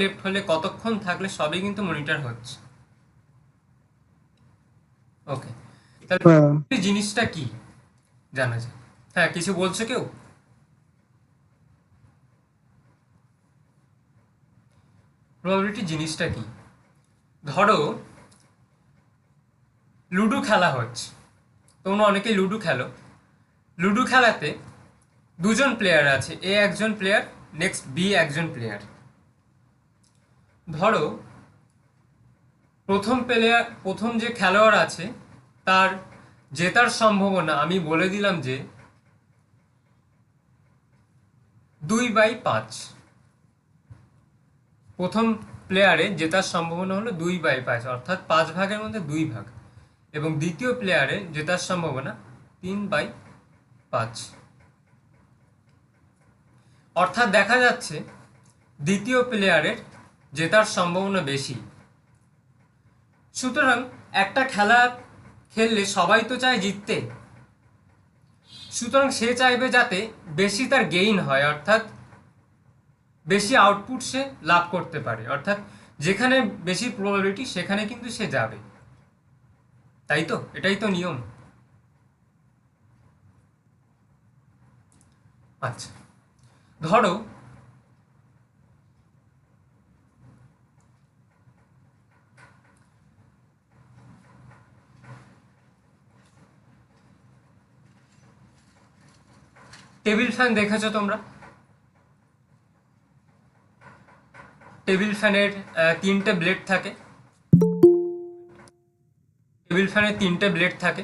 Left হলে কতক্ষণ থাকলে সবই কিন্তু মনিটর হচ্ছে। ওকে, তাহলে জিনিসটা কি জানা যায়? হ্যাঁ, কিছু বলছো কেউ? প্রবাবিলিটি জিনিসটা কি? ধরো লুডো খেলা হচ্ছে, তোমরা অনেকেই লুডো খেলো। লুডো খেলাতে দুজন প্লেয়ার আছে, এ একজন প্লেয়ার, নেক্সট বি একজন প্লেয়ার। ধরো প্রথম যে খেলোয়াড় আছে তার জেতার সম্ভাবনা আমি বলে দিলাম যে 2/5। প্রথম প্লেয়ারে জেতার সম্ভাবনা হলো 2/5, অর্থাৎ 5 ভাগের মধ্যে 2 ভাগ। এবং দ্বিতীয় প্লেয়ারে জেতার সম্ভাবনা 3/5। অর্থাৎ দেখা যাচ্ছে দ্বিতীয় প্লেয়ারের জেতার সম্ভাবনা বেশি। সুতরাং একটা খেলা খেললে সবাই তো চায় জিততে, সুতরাং সে চাইবে যাতে বেশি তার গেইন হয়, অর্থাৎ বেশি আউটপুট সে লাভ করতে পারে, অর্থাৎ যেখানে বেশি প্রবাবিলিটি সেখানে কিন্তু সে যাবে। তাই তো, এটাই তো নিয়ম। আচ্ছা, ধরো টেবিল ফ্যান দেখেছো তোমরা? টেবিল ফ্যানের 3টে ব্লেড থাকে। টেবিল ফ্যানের 3টে ব্লেড থাকে।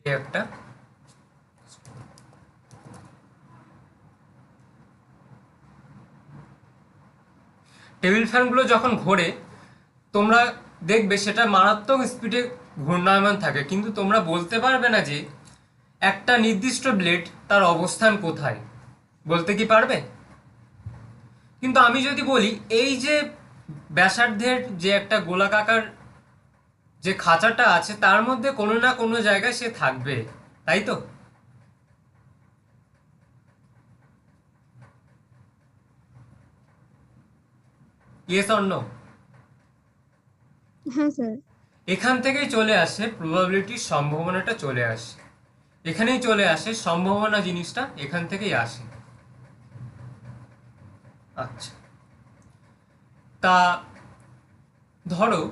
একটা টেবিল ফ্যানগুলো যখন ঘোরে তোমরা দেখবে সেটা মারাত্মক স্পিডে ঘূর্ণায়মান থাকে, কিন্তু তোমরা বলতে পারবে না যে একটা নির্দিষ্ট ব্লেড তার অবস্থান কোথায়, বলতে কি পারবে? কিন্তু আমি যদি বলি এই যে ব্যাসার্ধের যে একটা গোলাকার যে খাঁচাটা আছে তার মধ্যে কোনো না কোনো জায়গায় সে থাকবে, তাই তো? Yes or no? হ্যাঁ স্যার। এখান থেকেই চলে আসে প্রবাবিলিটির সম্ভাবনাটা, চলে আসে এখানেই চলে আসে সম্ভাবনা জিনিসটা, এখান থেকেই আসে। আচ্ছা, তা ধরো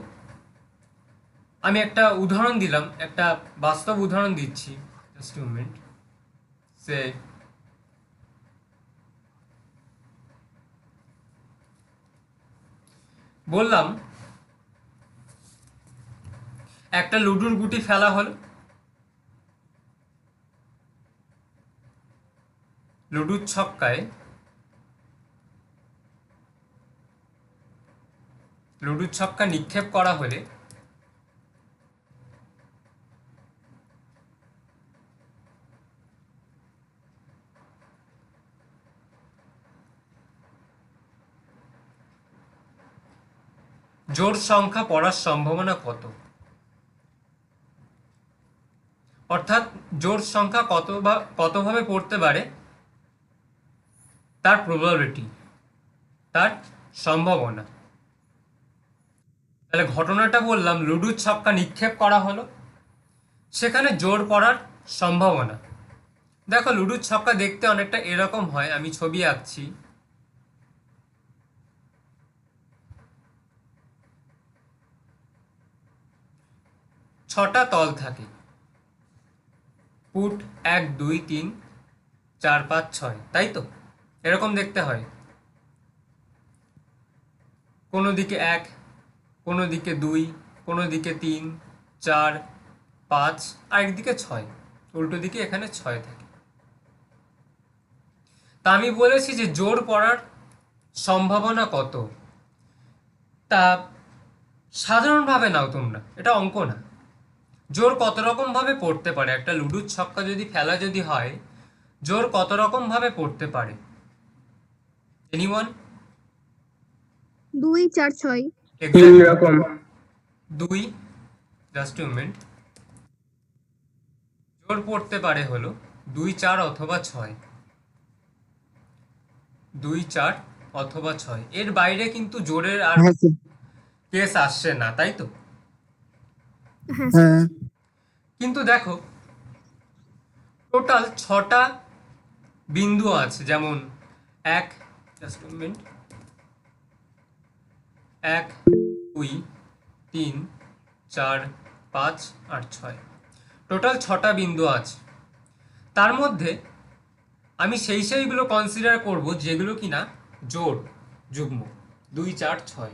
আমি একটা উদাহরণ দিলাম, একটা বাস্তব উদাহরণ দিচ্ছি, জাস্ট এ মিনিট। সে বললাম একটা লুডুর গুটি ফেলা হলো, লুডুর ছক্কায় লুডুর ছক্কা নিক্ষেপ করা হলে জোড় সংখ্যা পড়ার সম্ভাবনা কত? অর্থাৎ জোড় সংখ্যা কতভাবে পড়তে পারে তার প্রবাবিলিটি, তার সম্ভাবনা। তাহলে ঘটনাটা বললাম লুডুর ছক্কা নিক্ষেপ করা হলো, সেখানে জোড় পড়ার সম্ভাবনা। দেখো লুডুর ছক্কা দেখতে অনেকটা এরকম হয়, আমি ছবি আঁকছি। ছটা তল থাকে, পুট 1 2 3 4 5 6, তাই তো? এরকম দেখতে হয়, কোনো দিকে 1, কোনো দিকে 2, কোনো দিকে 3 4 5, আরেকদিকে 6, উল্টো দিকে এখানে 6 থাকে। তা আমি বলেছি যে জোড় পড়ার সম্ভাবনা কত, তা সাধারণভাবে নাও তোমরা, এটা অঙ্ক না। জোর কত রকম ভাবে পড়তে পারে, একটা লুডুর ছক্কা যদি ফেলা যদি হয়, জোর কত রকম ভাবে পড়তে পারে? Anyone? 2 4 6। Exactly 2, just a minute. জোর পড়তে পারে হলো 2 4 অথবা 6, 2 4 অথবা 6, এর বাইরে কিন্তু জোরের আর হ্যাঁ স্যার। কেস আসছে না, তাই তো? হ্যাঁ স্যার। কিন্তু দেখো টোটাল 6টা বিন্দু আছে, যেমন এক, জাস্ট মিনিট, 1 2 3 4 5 আর 6, টোটাল 6টা বিন্দু আছে। তার মধ্যে আমি সেইগুলো কনসিডার করব যেগুলো কিনা জোড় যুগ্ম, 2 4 6,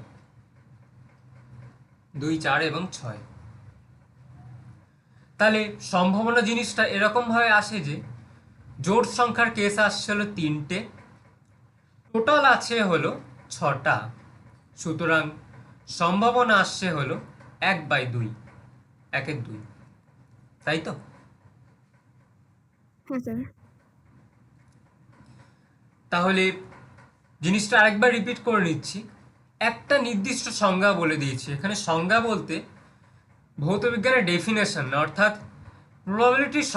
2 4 এবং 6। তাহলে সম্ভাবনা জিনিসটা এরকম ভাবে আসে যে জোড় সংখ্যার কেস আসছে হলো 3টে, টোটাল আছে হলো 6টা, সুতরাং সম্ভাবনা আসছে হলো 1/2, 1/2, তাই তো? হ্যাঁ স্যার। তাহলে জিনিসটা আরেকবার রিপিট করে নিচ্ছি। একটা নির্দিষ্ট সংজ্ঞা বলে দিয়েছি, এখানে সংজ্ঞা বলতে ভৌতবিজ্ঞানের ডেফিনেশন, অর্থাৎ প্রবাবিলিটির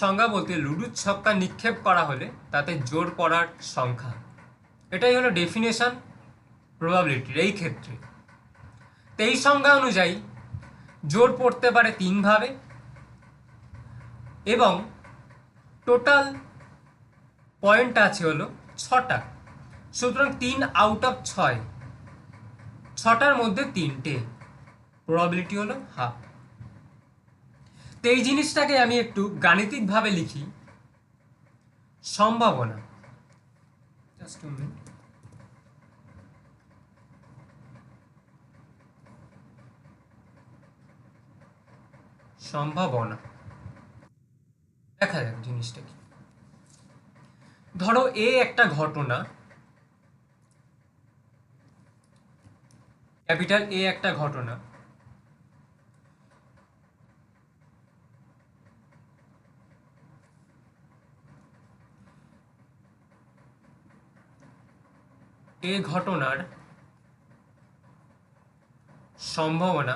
সংজ্ঞা বলতে লুডুর ছক্কা নিক্ষেপ করা হলে তাতে জোর পড়ার সংখ্যা, এটাই হলো ডেফিনেশন প্রবাবিলিটির এই ক্ষেত্রে। তো এই সংজ্ঞা অনুযায়ী জোর পড়তে পারে 3 ভাবে এবং টোটাল পয়েন্ট আছে হলো 6টা, সুতরাং 3 আউট অফ 6, 6টার মধ্যে 3টে, প্রবাবিলিটি হলো হাফ। তো এই জিনিসটাকে আমি একটু গাণিতিকভাবে লিখি, সম্ভাবনা, জাস্ট a minute, সম্ভাবনা, দেখা যাক জিনিসটা কি। ধরো এ একটা ঘটনা, ক্যাপিটাল এ একটা ঘটনা, এ ঘটনার সম্ভাবনা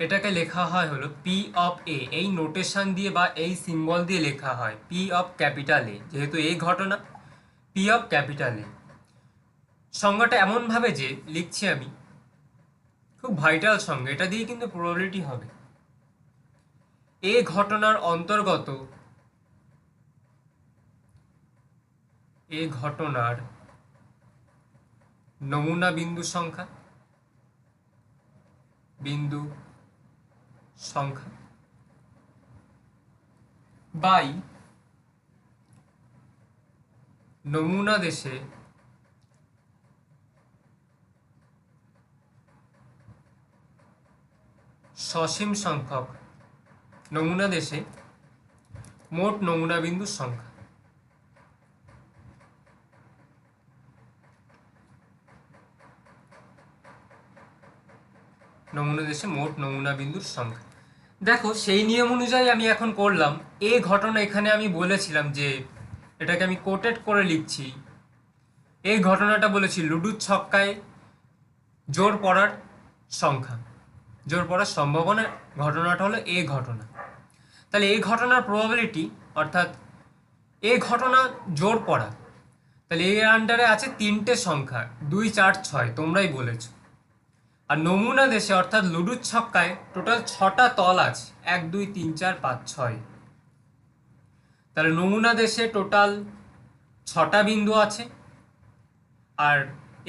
এটাকে লেখা হয় হলো পি অফ এ, এই নোটেশন দিয়ে বা এই সিম্বল দিয়ে লেখা হয় পি অফ ক্যাপিটাল এ, যেহেতু এই ঘটনা পি অফ ক্যাপিটাল এ। সংজ্ঞাটা এমনভাবে যে লিখছি আমি, খুব ভাইটাল সংজ্ঞা, এটা দিয়ে কিন্তু প্রবাবিলিটি হবে। এ ঘটনার অন্তর্গত, এ ঘটনার নমুনা বিন্দু সংখ্যা, বিন্দু সংখ্যা বাই নমুনা দেশে সসীম সংখ্যক নমুনা দেশে মোট নমুনা বিন্দুর সংখ্যা। নমুনা দেশে মোট নমুনা বিন্দুর সংখ্যা। দেখো সেই নিয়ম অনুযায়ী আমি এখন করলাম। এ ঘটনা এখানে আমি বলেছিলাম যে এটাকে আমি কোটেড করে লিখছি, এই ঘটনাটা বলেছি লুডুর ছক্কায় জোর পড়ার সংখ্যা, জোর পড়ার সম্ভাবনা, ঘটনাটা হলো এ ঘটনা। তাহলে এই ঘটনার প্রবাবিলিটি, অর্থাৎ এ ঘটনা জোর পড়া, তাহলে এর আন্ডারে আছে 3টে সংখ্যা 2 4 6, তোমরাই বলেছো। আর নমুনা দেশে অর্থাৎ লুডুর ছক্কায় টোটাল 6টা তল আছে, 1 2 3 4 5 6, তাহলে নমুনা দেশে টোটাল 6টা বিন্দু আছে আর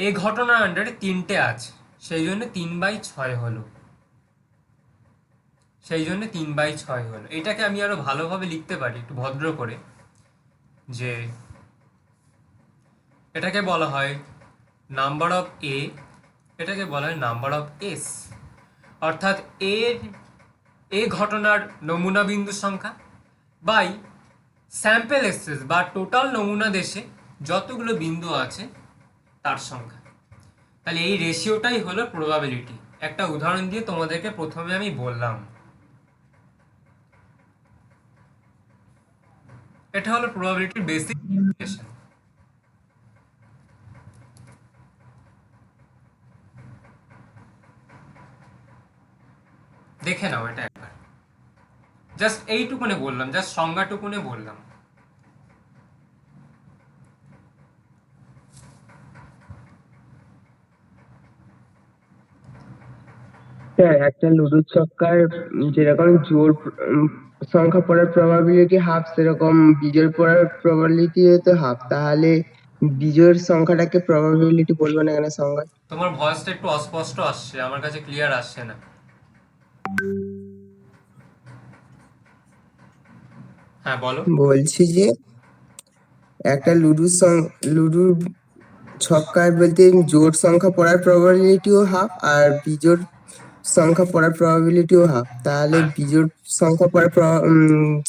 এই ঘটনার আন্ডারে 3টে আছে, সেই জন্য 3/6 হলো, সেই জন্য 3/6 হলো। এটাকে আমি আরো ভালোভাবে লিখতে পারি একটু ভদ্র করে, যে এটাকে বলা হয় নাম্বার অফ এ, এটাকে বলা হয় নাম্বার অফ এস, অর্থাৎ এর এ ঘটনার নমুনা বিন্দু সংখ্যা বাই স্যাম্পেল এক্সেস বা টোটাল নমুনা দেশে যতগুলো বিন্দু আছে তার সংখ্যা। তাহলে এই রেশিওটাই হলো প্রবাবিলিটি। একটা উদাহরণ দিয়ে তোমাদেরকে প্রথমে আমি বললাম, এটা হলো প্রবাবিলিটির বেসিক ডেফিনেশন। দেখে নাও এটা একবার, জাস্ট এইটুকুনে বললাম, জাস্ট সংজ্ঞাটুকুনে বললাম। স্যার একটা লুডো ছক্কার যেরকম জোড় সংখ্যা পড়ার প্রবাবিলিটি হাফ, সেরকম বিজোড় পড়ার প্রবাবিলিটি তো হাফ, তাহলে বিজোড় সংখ্যাটাকে প্রবাবিলিটি বলবো না কেন সংখ্যায়? তোমার ভয়েসটা একটু অস্পষ্ট আসছে, আমার কাছে ক্লিয়ার আসছে না। হ্যাঁ বলো। বলছি যে একটা লুডুর ছক্কায় বলতে জোড় সংখ্যা পড়ার প্রবাবিলিটিও হাফ আর বিজোড় সংখ্যা পড়ার প্রবাবিলিটিও হাফ, তাহলে হ্যাঁ। বিজোড় সংখ্যা পড়ার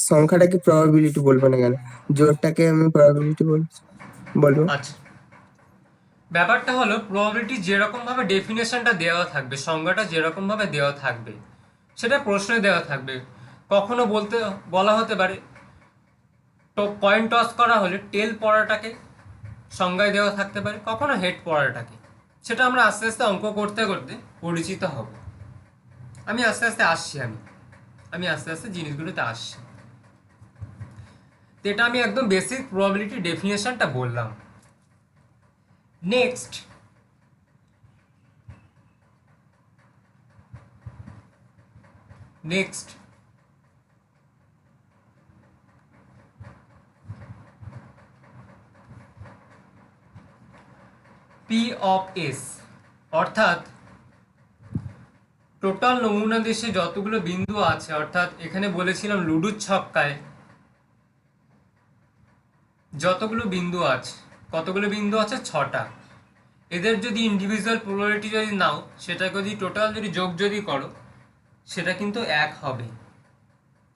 সংখ্যাটাকে প্রবাবিলিটি বলবো না কেন, জোড়টাকে আমি প্রবাবিলিটি বলবো। আচ্ছা, ব্যাপারটা হলো প্রবাবিলিটি যেরকম ভাবে ডেফিনেশনটা দেওয়া থাকবে, সংজ্ঞাটা যেরকম ভাবে দেওয়া থাকবে সেটা প্রশ্নে দেওয়া থাকবে। কখনো বলা হতে পারে কয়েন টস করা হলে টেল পড়াটাকে সংজ্ঞায় দেওয়া থাকতে পারে, কখনো হেড পড়াটাকে। সেটা আমরা আস্তে আস্তে অঙ্ক করতে করতে পরিচিত হব। আমি আস্তে আস্তে আসছি, আমি আস্তে আস্তে জিনিসগুলোতে আসছি। তো এটা আমি একদম বেসিক প্রবাবিলিটি ডেফিনেশনটা বললাম। নেক্সট, পি অফ এস, অর্থাৎ টোটাল নমুনা দেশে যতগুলো বিন্দু আছে, অর্থাৎ এখানে বলেছিলাম লুডুর ছক্কায় যতগুলো বিন্দু আছে, কতগুলো বিন্দু আছে? 6টা। এদের যদি ইন্ডিভিজুয়াল প্রবাবিলিটি যদি নাও, সেটাকে যদি টোটাল যদি করো, সেটা কিন্তু 1 হবে,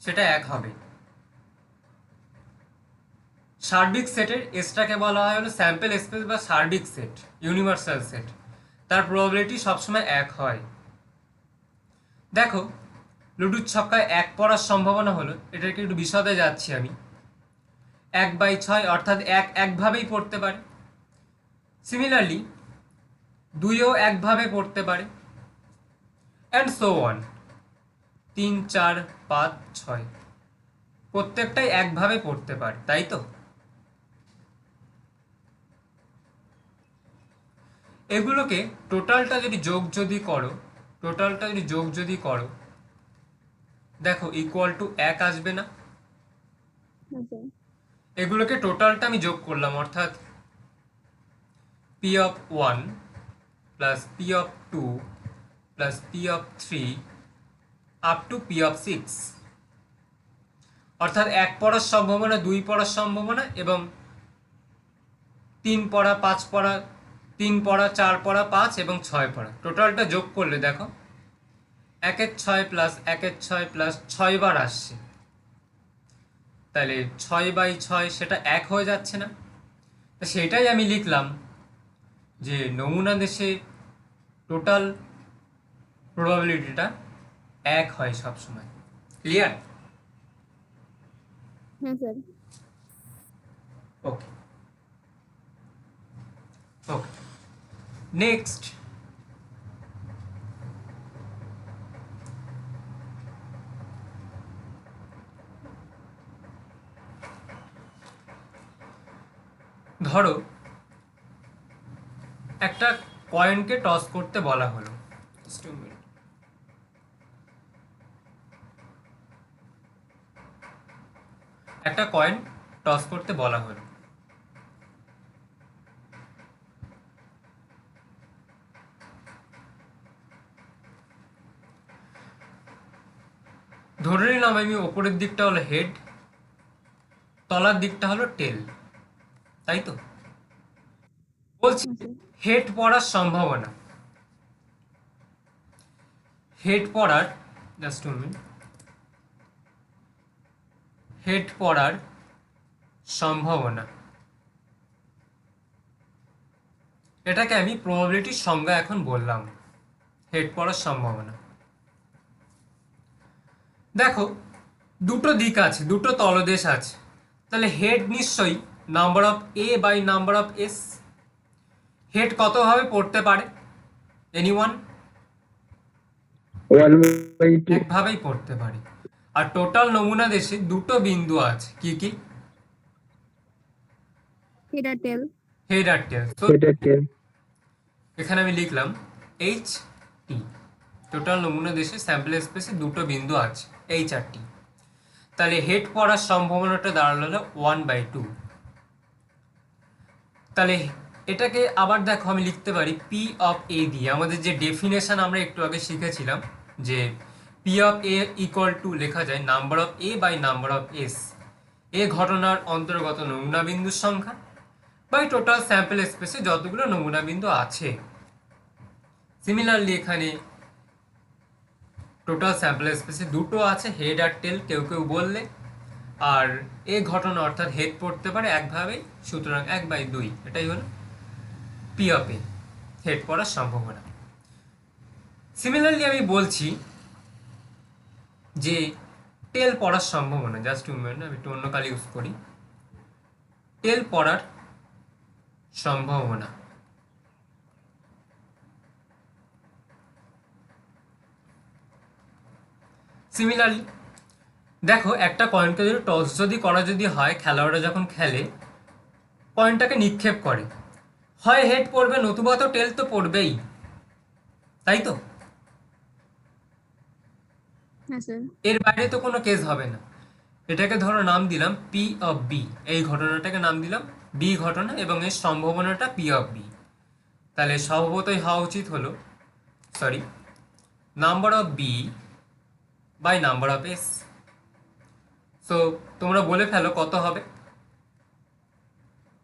সেটা 1 হবে। সার্বিক সেটের এসটাকে বলা হয় হলো স্যাম্পল স্পেস বা সার্বিক সেট, ইউনিভার্সাল সেট, তার প্রবাবিলিটি সবসময় 1 হয়। দেখো লুডুর ছক্কায় 1 পড়ার সম্ভাবনা হলো, এটাকে একটু বিশদে যাচ্ছি আমি, 1/6, অর্থাৎ 1 একভাবেই পড়তে পারে। সিমিলারলি 2ও একভাবে পড়তে পারে, অ্যান্ড সো অন, 3, 4, 5, 6 প্রত্যেকটাই একভাবে পড়তে পারে, তাই তো? এগুলোকে টোটালটা যদি যোগ যদি করো, দেখো ইকুয়াল টু 1 আসবে না? হ্যাঁ স্যার। এগুলোকে টোটালটা আমি যোগ করলাম, অর্থাৎ P of 1 plus P of 2 plus P of 3 up to P of 6, অর্থাৎ 1 পড়ার সম্ভাবনা, 2 পড়ার সম্ভাবনা এবং 3 পড়া, 5 পড়া, 3 পড়া, 4 পড়া, 5 এবং 6 পড়া, টোটালটা যোগ করলে দেখো 1 6 প্লাস 1 6 প্লাস 6 বার আসছে, তাহলে 6/6 সেটা 1 হয়ে যাচ্ছে না? তো সেটাই আমি লিখলাম যে নমুনা দেশে টোটাল প্রবাবিলিটিটা 1 হয় সবসময়। ক্লিয়ার? হ্যাঁ স্যার। ওকে, নেক্সট, ধরো একটা কয়েনকে টস করতে বলা হলো, একটা কয়েন টস করতে বলা হলো। ধরে নিলাম আমি ওপরের দিকটা হলো হেড, তলার দিকটা হলো টেল, তাই তো? বলছি হেড পড়ার সম্ভাবনা, হেড পড়ার, জাস্ট মিনিট, হেড পড়ার সম্ভাবনা, এটাকে আমি প্রবাবিলিটির সংজ্ঞা এখন বললাম, হেড পড়ার সম্ভাবনা। দেখো দুটো দিক আছে, দুটো তলদেশ আছে, তাহলে হেড নিশ্চয়ই number of A by number of S. Head কতভাবে পড়তে পারে? এনিওয়ান? 1/2 একভাবেই পড়তে পারি। আর টোটাল নমুনা দেশে দুটো বিন্দু আছে, কি কি? হেড আর টেল। হেড আর টেল। তো সেটা 10। এখানে আমি লিখলাম এইচ টি। টোটাল নমুনা দেশে স্যাম্পল স্পেসে দুটো বিন্দু আছে, এইচ আর টি। তাহলে হেড পড়ার সম্ভাবনাটা দাঁড়ালো 1/2। তাহলে এটাকে আবার দেখো আমি লিখতে পারি পি অফ এ দিয়ে। আমাদের যে ডেফিনেশন আমরা একটু আগে শিখেছিলাম যে P of A equal to লেখা যায় number of A by number of S, A ঘটনার অন্তর্গত নমুনা বিন্দুর সংখ্যা বাই টোটাল স্যাম্পল স্পেসে যতগুলো নমুনা বিন্দু আছে। সিমিলারলি এখানে টোটাল স্যাম্পল স্পেসে দুটো আছে, হেড আর টেল কেউ কেউ বললে, আর এ ঘটনা অর্থাৎ হেড পড়তে পারে একভাবেই, সুতরাং 1/2 এটাই হলো পি অফ এ, হেড পড়ার সম্ভাবনা। সিমিলারলি আমি বলছি যে টেল পড়ার সম্ভাবনা, জাস্ট মিনিট আমি একটু অন্য কালি ইউজ করি, টেল পড়ার সম্ভাবনা। সিমিলারলি দেখো একটা কয়েনকে যদি টস যদি হয়, খেলোয়াড়রা যখন খেলে কয়েনটাকে নিক্ষেপ করে, হয় হেড পড়বে নতুবা তো টেল তো পড়বেই, তাই তো? হ্যাঁ স্যার। এর বাইরে তো কোনো কেস হবে না। এটাকে ধরো নাম দিলাম পি অফ বি, এই ঘটনাটাকে নাম দিলাম বি ঘটনা এবং এর সম্ভাবনাটা পি অফ বি। তাহলে স্বভাবতই হওয়া উচিত হলো number of B by number of S. So তোমরা বলে ফেলো কত হবে?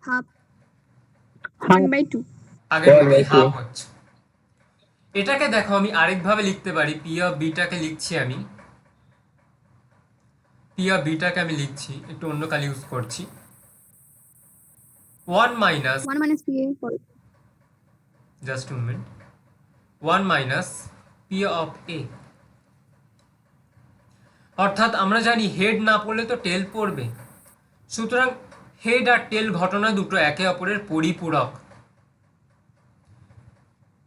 হাফ। Half. 1/2। আগের মতোই 1/2 হাফ হচ্ছে। এটাকে দেখো আমি আরেকভাবে লিখতে পারি, পি অফ বিটাকে লিখছি আমি, পি অফ বিটাকে আমি লিখছি একটু অন্য কালি ইউজ করছি, 1 মাইনাস, 1 minus PA পড়ে। Just minute, 1 minus P of A. অর্থাৎ আমরা জানি হেড না পড়লে তো টেল পড়বে, সুতরাং হেড আর টেল ঘটনা দুটো একে অপরের পরিপূরক।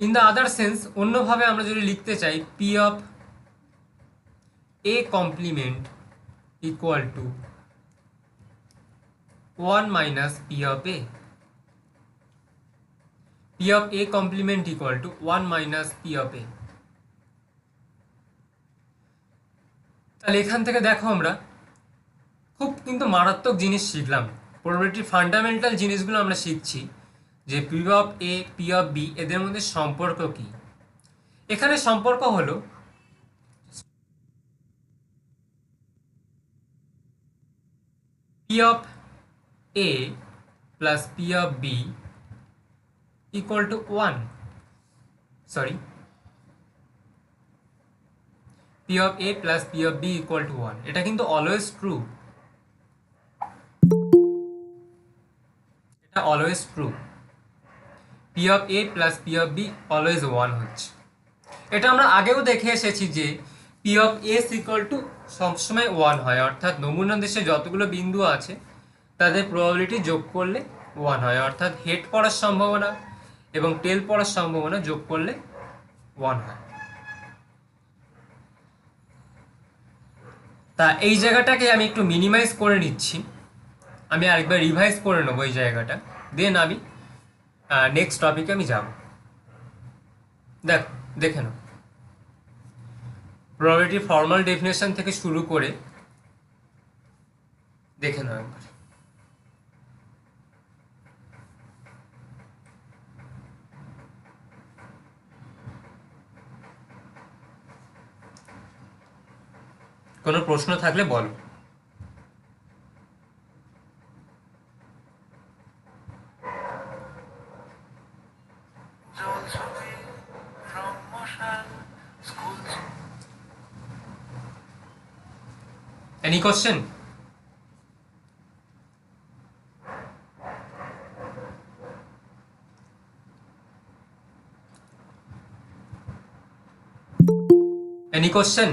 ইন দ্য আদার সেন্স, অন্যভাবে আমরা যদি লিখতে চাই P of A complement equal to 1 minus P of A, P of A complement equal to 1 minus P of A. তাহলে এখান থেকে দেখো আমরা খুব কিন্তু মারাত্মক জিনিস শিখলাম, প্রবাবিলিটির ফান্ডামেন্টাল জিনিসগুলো আমরা শিখছি যে P of A P of B এদের মধ্যে সম্পর্ক কি। এখানে সম্পর্ক হলো P of A plus P of B equal to 1, P of A plus P of B equal to 1, এটা কিন্তু অলওয়েজ ট্রু, এটা always true. P of A plus P of B always 1 হচ্ছে। এটা আমরা আগেও দেখে এসেছি যে P of S equal to সবসময় 1 হয়, অর্থাৎ নমুনা দেশে যতগুলো বিন্দু আছে তাদের প্রবাবিলিটি যোগ করলে 1 হয়, অর্থাৎ হেড পড়ার সম্ভাবনা এবং টেল পড়ার সম্ভাবনা যোগ করলে 1 হয়। তা এই জায়গাটাকে আমি একটু মিনিমাইজ করে নিচ্ছি, আমি আরেকবার রিভাইজ করে নেবো এই জায়গাটা, দেন আমি নেক্সট টপিকে আমি যাব। দেখে নাও, প্রবাবিলিটি ফর্মাল ডেফিনেশন থেকে শুরু করে দেখে নাও একবার। কোনো প্রশ্ন থাকলে বলো। Any question? Any question?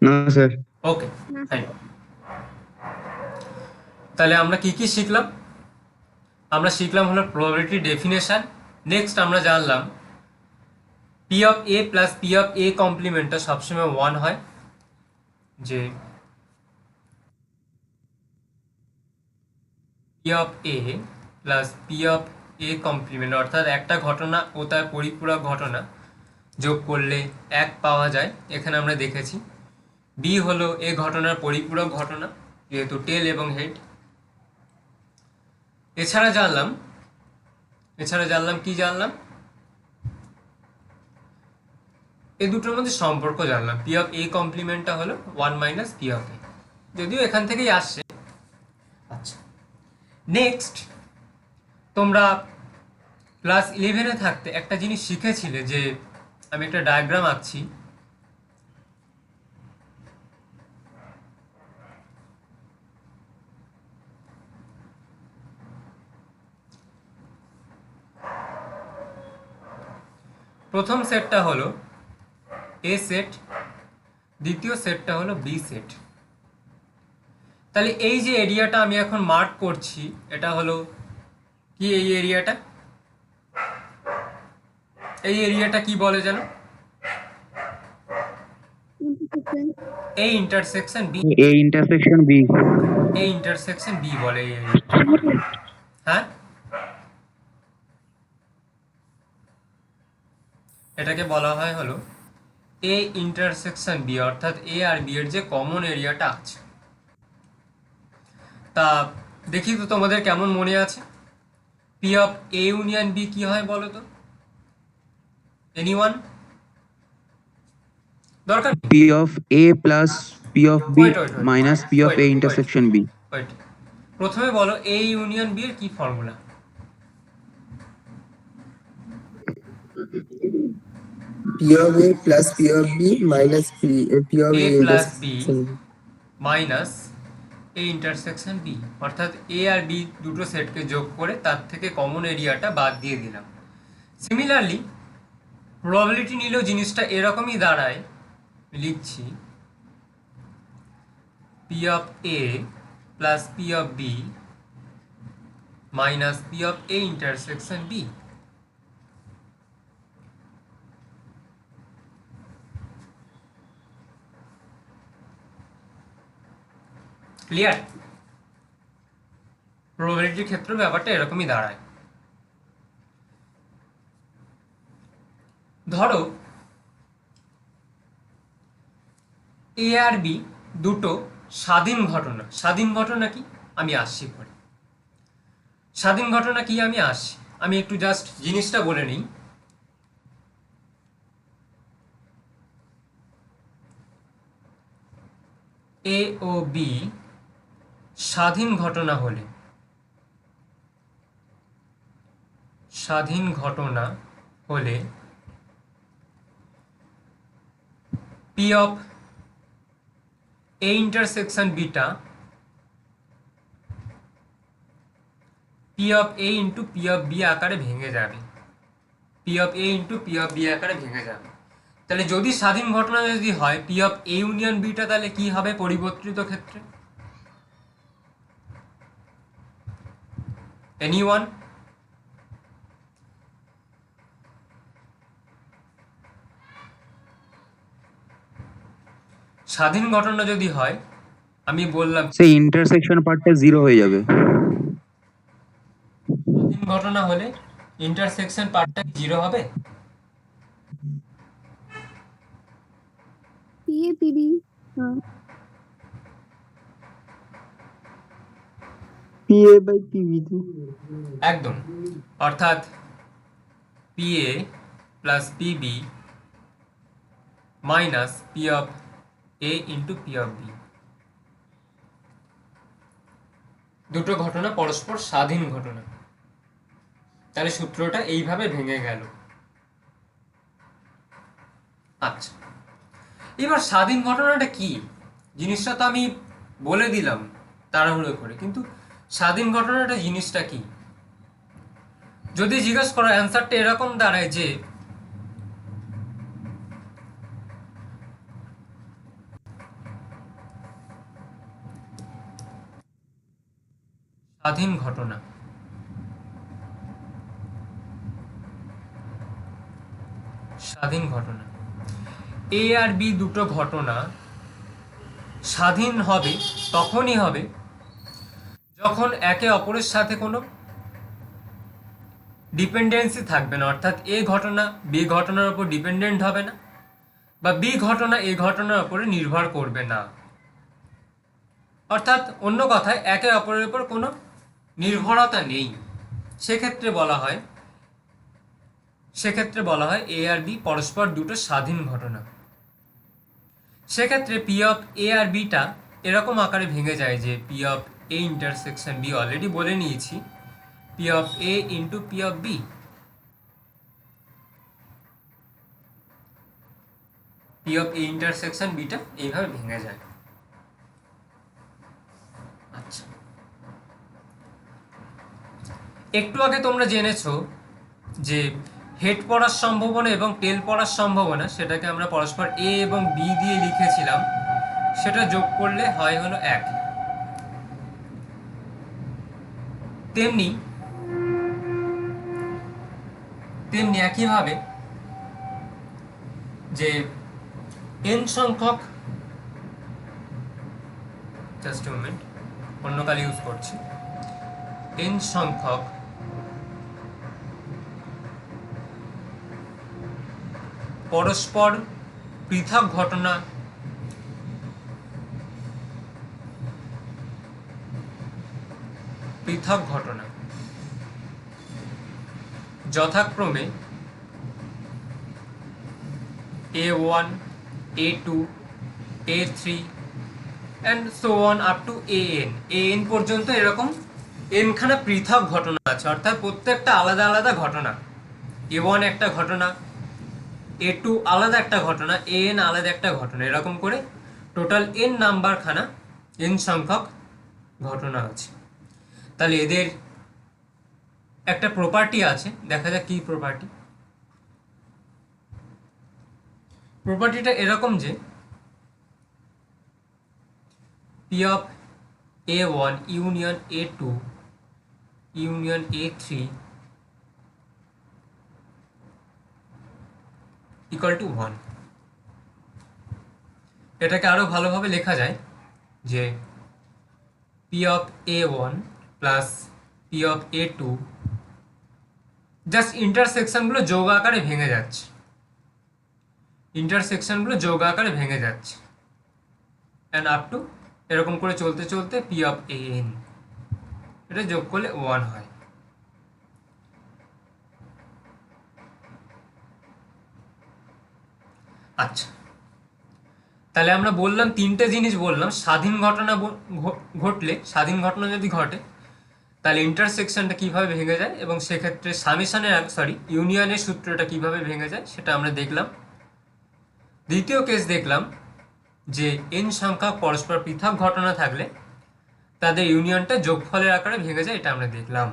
না স্যার। ওকে, না ফাইন। তাহলে আমরা কি কি শিখলাম? আমরা শিখলাম হলো প্রবাবিলিটি ডেফিনেশন। নেক্সট আমরা জানলাম P of A plus P of A কমপ্লিমেন্টটা সবসময় 1 হয়, যে P of A plus P of A complement, অর্থাৎ একটা ঘটনা ও তার পরিপূরক ঘটনা যোগ করলে 1 পাওয়া যায়, এখানে আমরা দেখেছি। বি হলো এ ঘটনার পরিপূরক ঘটনা, যেহেতু টেল এবং হেড। এছাড়া জানলাম কি জানলাম, এই দুটোর মধ্যে সম্পর্ক জানলাম। পি অফ এ কমপ্লিমেন্টটা হলো 1 মাইনাস পি অফ এ, যদিও এখান থেকেই আসছে। আচ্ছা, নেক্সট তোমরা ক্লাস 11-এ থাকতে একটা জিনিস শিখেছিলে, যে আমি একটা ডায়াগ্রাম আঁকছি। প্রথম সেটটা হলো এ সেট, দ্বিতীয় সেটটা হলো বি সেট। তাহলে এই যে এরিয়াটা আমি এখন মার্ক করছি, এটা হলো কি? এই এরিয়াটা কি বলে যেন? intersection, এই intersection B, A intersection B. এই ইন্টারসেকশন বি বলে এই এরিয়াটা। হ্যাঁ, এটাকে বলা হয় হলো এ ইন্টারসেকশন বি, অর্থাৎ এ আর বি এর যে কমন এরিয়াটা আছে। তা দেখি তো তোমাদের কেমন মনে আছে। P of A union B কি হয় বলো তো? এনিওয়ান? দরকার নেই। P of A plus P of B Wait. minus P of A intersection B. Wait, প্রথমে বলো এ ইউনিয়ন বি এর কি formula? P of A plus P of B minus P of A A plus B intersection B. Minus A intersection B, অর্থাৎ A R B দুটো সেটকে যোগ করে তার থেকে কমন এরিয়াটা বাদ দিয়ে দিলাম। সিমিলারলি প্রবাবিলিটি নিলেও জিনিসটা এরকমই দাঁড়ায়। লিখছি P of A plus P of B minus P of A intersection B. Clear? প্রবাবিলিটির ক্ষেত্রে ব্যাপারটা এরকমই দাঁড়ায়। ধরো এ আর বি দুটো স্বাধীন ঘটনা। স্বাধীন ঘটনা কি আমি আসছি পরে। স্বাধীন ঘটনা কি আমি আসছি, আমি একটু জাস্ট জিনিসটা বলে নিই। এ ও বি স্বাধীন ঘটনা হলে পি অফ এ ইন্টারসেকশন বিটা P of A into P of B আকারে ভেঙে যাবে। P of A into P of B আকারে ভেঙে যাবে। তাহলে যদি স্বাধীন ঘটনা যদি হয় পি অফ এ ইউনিয়ন বিটা, তাহলে কি হবে পরিবর্তিত ক্ষেত্রে? এনিওয়ান? স্বাধীন ঘটনা যদি হয়, আমি বললাম সেই intersection পার্টটা 0 হয়ে যাবে। স্বাধীন ঘটনা হলে ইন্টারসেকশন পার্টটা 0 হবে। PA PB, PA by PB তো একদম, অর্থাৎ P A plus PB minus P of A into P of B. দুটো ঘটনা পরস্পর স্বাধীন ঘটনা, তাহলে সূত্রটা এইভাবে ভেঙে গেল। আচ্ছা, এবার স্বাধীন ঘটনাটা কি জিনিসটা তো আমি বলে দিলাম তাড়াহুড়ো করে, কিন্তু স্বাধীন ঘটনাটা জিনিসটা কি যদি জিজ্ঞেস করো, অ্যান্সারটা এরকম দাঁড়ায় যে স্বাধীন ঘটনা স্বাধীন ঘটনা। এ আর বি দুটো ঘটনা স্বাধীন হবে তখনই হবে যখন একে অপরের সাথে কোনো ডিপেন্ডেন্সি থাকবে না, অর্থাৎ এ ঘটনা বি ঘটনার উপর ডিপেন্ডেন্ট হবে না বা বি ঘটনা এ ঘটনার উপরে নির্ভর করবে না। অর্থাৎ অন্য কথায় একে অপরের উপর কোনো নির্ভরতা নেই। সেক্ষেত্রে বলা হয় এ আর বি পরস্পর দুটো স্বাধীন ঘটনা। সেক্ষেত্রে পি অফ এ আর বিটা এরকম আকারে ভেঙে যায় যে P of A intersection B, already বলে নিয়েছি, P of A into P of B. P of A intersection বিটা এইভাবে ভেঙে যায়। আচ্ছা, একটু আগে তোমরা জেনেছো যে হেড পড়ার সম্ভাবনা এবং টেল পড়ার সম্ভাবনা সেটাকে আমরা পরস্পর এ এবং বি দিয়ে লিখেছিলাম, সেটা যোগ করলে হলো 1। তেমনি একইভাবে যে n সংখ্যক, জাস্ট মোমেন্ট, অন্য কাল ইউজ করছি, n সংখ্যক পরস্পর পৃথক ঘটনা যথাক্রমে A1, A2, A3 and so on up to AN পর্যন্ত এরকম n খানা পৃথক ঘটনা আছে, অর্থাৎ প্রত্যেকটা আলাদা আলাদা ঘটনা। A1 একটা ঘটনা, A2 আলাদা একটা ঘটনা, AN আলাদা একটা ঘটনা, এরকম করে টোটাল n নাম্বার খানা n সংখ্যক ঘটনা আছে। তাহলে এদের একটা প্রপার্টি আছে, দেখা যাক কি প্রপার্টি। প্রপার্টিটা এরকম যে P of A1 union A2 union A3 equal to 1। এটাকে আরো ভালোভাবে লেখা যায় যে P of A1 plus P of A2 just ইন্টারসেকশনগুলো যোগ আকারে ভেঙে যাচ্ছে, অ্যান্ড আপ টু এরকম করে চলতে চলতে পি অফ AN, এটা যোগ করলে 1 হয়। আচ্ছা, তাহলে আমরা বললাম তিনটে জিনিস বললাম। স্বাধীন ঘটনা স্বাধীন ঘটনা যদি ঘটে তাহলে ইন্টারসেকশনটা কিভাবে ভেঙে যায়, এবং সেক্ষেত্রে ইউনিয়নের সূত্রটা কিভাবে ভেঙে যায় সেটা আমরা দেখলাম। দ্বিতীয় কেস দেখলাম যে n সংখ্যক পরস্পর পৃথক ঘটনা থাকলে তাদের ইউনিয়নটা যোগফলের আকারে ভেঙে যায়, এটা আমরা দেখলাম।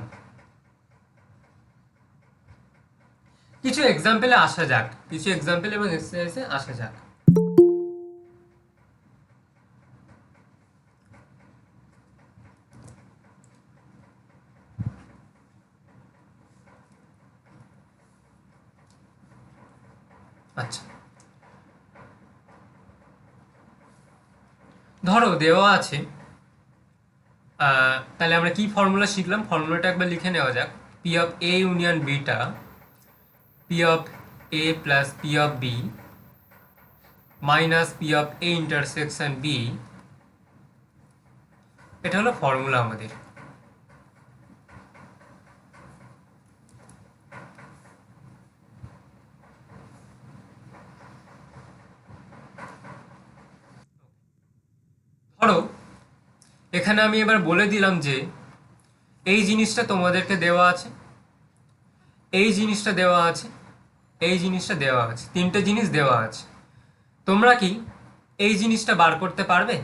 কিছু এক্সাম্পলে আসা যাক, কিছু এক্সাম্পল এবং এক্সারসাইজে আসা যাক। আচ্ছা, ধরো দেওয়া আছে, তাহলে আমরা কি ফর্মুলা শিখলাম, ফর্মুলাটা একবার লিখে নেওয়া যাক। পি অফ এ ইউনিয়ন বিটা P of A plus P of B minus P of A intersection B, এটা হলো ফর্মুলা আমাদের। ধরো এখানে আমি এবার বলে দিলাম যে এই জিনিসটা তোমাদেরকে দেওয়া আছে, এই জিনিসটা দেওয়া আছে, এই জিনিসটা দেওয়া আছে, তিনটে জিনিস দেওয়া আছে। তোমরা কি এই জিনিসটা বার করতে পারবে?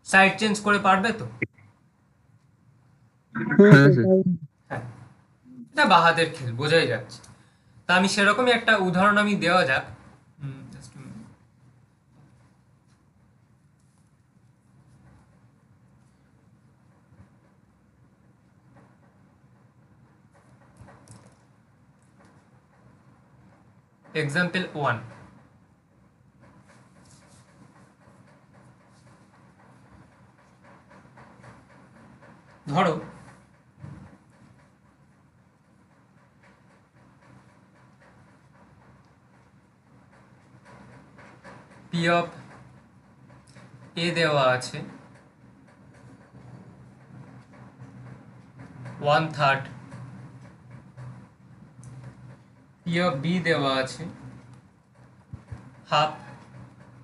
সাইড চেঞ্জ করে পারবে তো? হ্যাঁ স্যার। হ্যাঁ, এটা বাহাতের খেল, বোঝাই যাচ্ছে। তা আমি সেরকমই একটা উদাহরণ আমি দেওয়া যাক। just a minute. এক্সাম্পল 1, ধরো পি অফ এ দেওয়া আছে 1/3, পি অফ বি দেওয়া আছে half,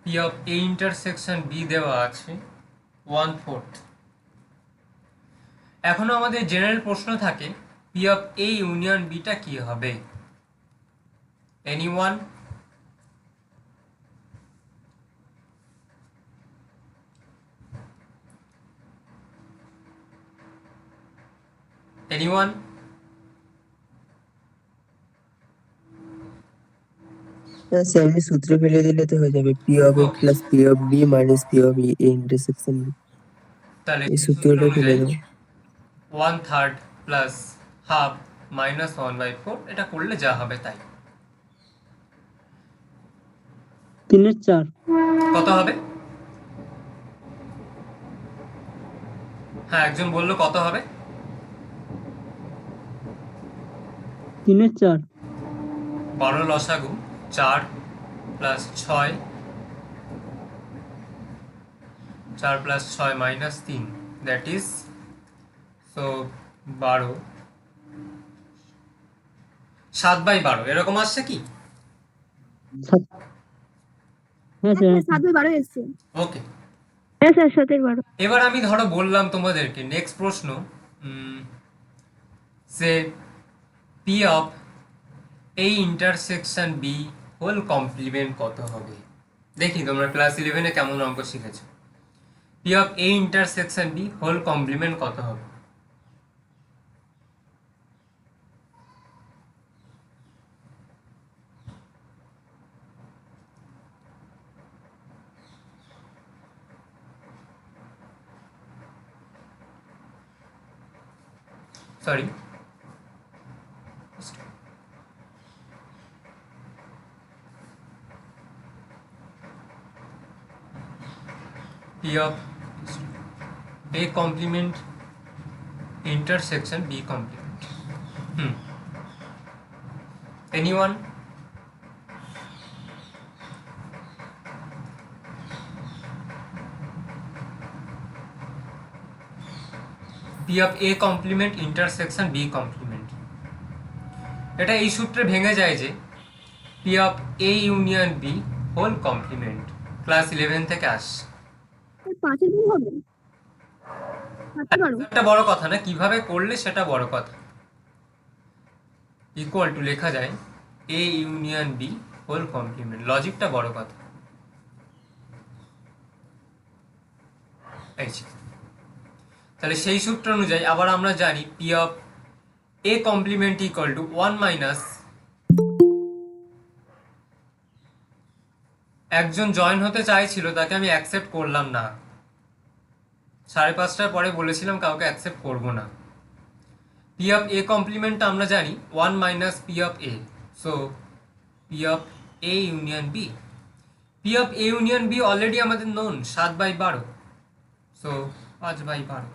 P of A intersection B দেওয়া আছে 1/4। এখনো আমাদের জেনারেল প্রশ্ন থাকে পি অফ এ ইউনিয়ন বিটা কি হবে? এনিওয়ান? এনিওয়ান? স্যার এমনি সূত্র ফেলে দিলে তো হয়ে যাবে, P of A Okay. Plus P of B minus P of A intersection B. তাহলে এই সূত্রটা ফেলে দাও। 1/3 প্লাস হাফ মাইনাস 1/4, এটা করলে যা হবে তাই। 3/4। কত হবে? হ্যাঁ, একজন বললো কত হবে? 3/4। 12 লসাগু 4 plus 6, 4 plus 6 minus 3, that is so 12, 7/12 এরকম আসছে কি? হ্যাঁ স্যার, হ্যাঁ স্যার। 7/12 এসছে। ওকে, হ্যাঁ স্যার 7/12। এবার আমি ধরো বললাম তোমাদেরকে নেক্সট প্রশ্ন সে P of A intersection B whole complement কত হবে? দেখি তোমরা ক্লাস 11-এ কেমন অঙ্ক শিখেছো। P of A intersection B whole complement কত হবে? Sorry, P of A complement intersection B complement. Anyone? P of A complement intersection B complement. এটা এই সূত্রে ভেঙে যায় যে P of A union B whole complement class 11 থেকে আসছে। 5 দিন হবে? 7/12। একটা বড় কথা না, কিভাবে করলে সেটা বড় কথা। ইকুয়াল টু লেখা যায় A union B whole complement, লজিকটা বড় কথা। এই যে, তাহলে সেই সূত্র অনুযায়ী আবার আমরা জানি P of A complement equal to 1 minus, একজন জয়েন হতে চাইছিল তাকে আমি অ্যাকসেপ্ট করলাম না, 5:30টার পরে বলেছিলাম কাউকে অ্যাকসেপ্ট করব না। পি অফ এ কমপ্লিমেন্টটা আমরা জানি 1 minus P of A, so P of A union B. P of A union B already আমাদের নোন 7/12, সো 5/12।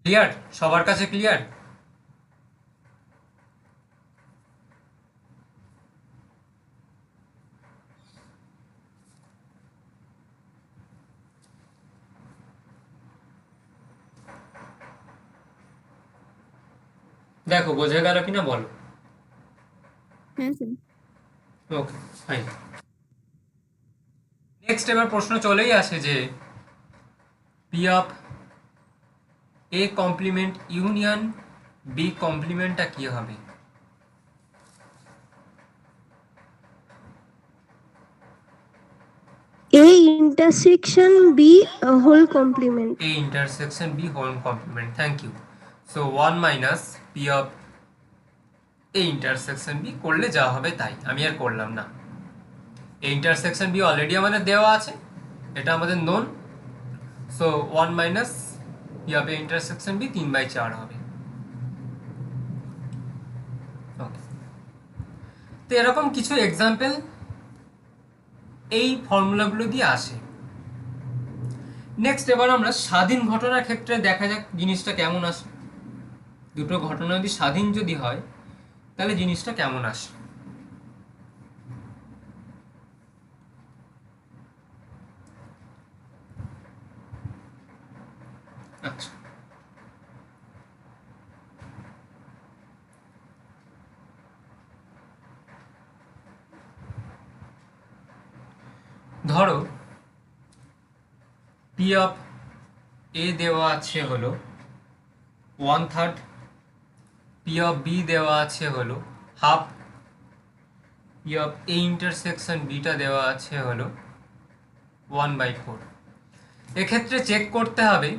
ক্লিয়ার? সবার কাছে ক্লিয়ার? দেখো বোঝা গেল কিনা বলো। হ্যাঁ স্যার। Okay fine. নেক্সট এবার প্রশ্ন চলেই আসে যে P of A complement union B কমপ্লিমেন্টটা কি হবে? A intersection B whole complement. A intersection B whole complement, thank you. So 1 minus P of A intersection B করলে যা হবে তাই, আমি আর করলাম না। A intersection B অলরেডি আমাদের দেওয়া আছে, এটা আমাদের known, so 1 minus P of A intersection B 3/4 হবে। ওকে, তো এরকম কিছু এক্সাম্পল এই ফর্মুলাগুলো দিয়ে আসে। নেক্সট এবার আমরা স্বাধীন ঘটনার ক্ষেত্রে দেখা যাক জিনিসটা কেমন আসে। দুটো ঘটনা যদি স্বাধীন যদি হয় তাহলে জিনিসটা কেমন আসে। আচ্ছা, ধরো পি অফ এ দেওয়া আছে হলো 1/3, পি অফ বি দেওয়া আছে হলো 1/2, P of A intersection beta দেওয়া আছে হলো 1/4। এক্ষেত্রে চেক করতে হবে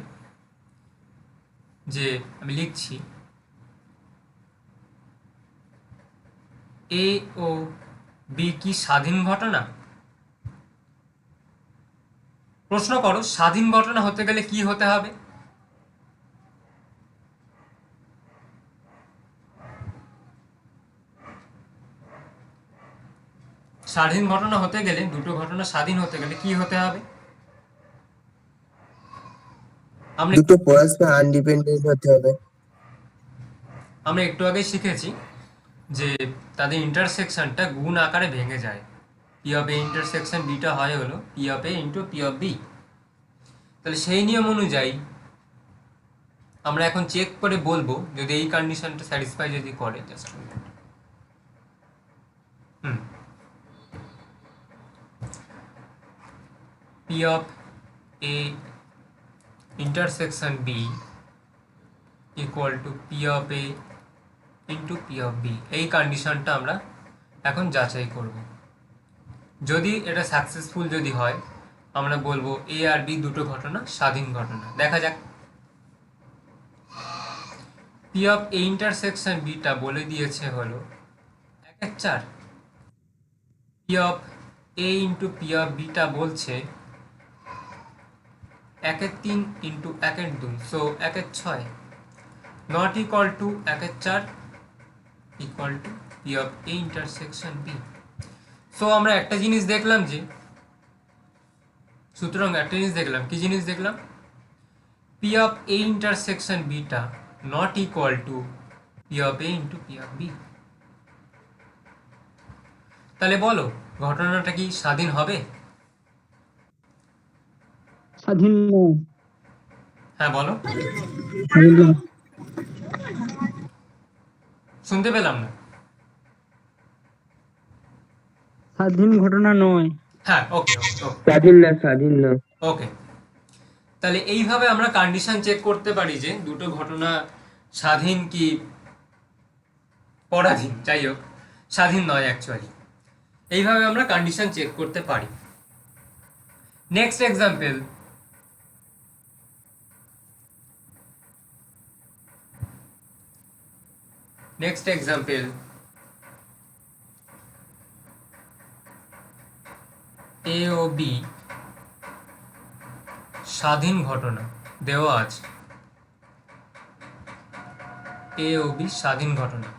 যে আমি লিখছি এ ও বি কি স্বাধীন ঘটনা। প্রশ্ন করো স্বাধীন ঘটনা হতে গেলে কি হতে হবে? স্বাধীন ঘটনা হতে গেলে, দুটো ঘটনা স্বাধীন হতে গেলে কি হতে হবে? আমরা দুটো পরস্পর আনডিপেন্ডেন্ট হতে হবে। আমরা একটু আগে শিখেছি যে তাদের ইন্টারসেকশনটা গুণ আকারে ভেঙে যায়। পি অফ এ ইন্টারসেকশন বিটা হয় হলো P of A into P of B. তাহলে সেই নিয়ম অনুযায়ী আমরা এখন চেক করে বলবো যদি এই কন্ডিশনটা স্যাটিসফাই যদি করে। Just P of A intersection B equal to P of A into P of B, এই কন্ডিশনটা আমরা এখন যাচাই করব। যদি এটা সাকসেসফুল যদি হয় আমরা বলবো এ আর বি দুটো ঘটনা স্বাধীন ঘটনা। দেখা যাক। পি অফ এ ইন্টারসেকশন বিটা বলে দিয়েছে হলো 1/4, P of A into P of বিটা বলছে 1/3 into 1/2, so 1/6, not equal to 1/4 equal to P of A intersection B. So আমরা একটা জিনিস দেখলাম যে, সুতরাং একটা জিনিস দেখলাম, কি জিনিস দেখলাম? পি অফ এ ইন্টারসেকশন বিটা not equal to P of A into P of B. তাহলে বলো ঘটনাটা কি স্বাধীন হবে? স্বাধীন নয়। হ্যাঁ বলো, স্বাধীন নয়। শুনতে পেলাম না। স্বাধীন ঘটনা নয়। হ্যাঁ, ওকে স্বাধীন না, স্বাধীন না। ওকে। তাহলে এইভাবে আমরা কন্ডিশন চেক করতে পারি যে দুটো ঘটনা স্বাধীন কি পরাধীন, যাই হোক স্বাধীন নয় অ্যাকচুয়ালি। এইভাবে আমরা কন্ডিশন চেক করতে পারি। নেক্সট এক্সাম্পল, এ ও বি স্বাধীন ঘটনা দেওয়া আছে। এ ও বি স্বাধীন ঘটনা।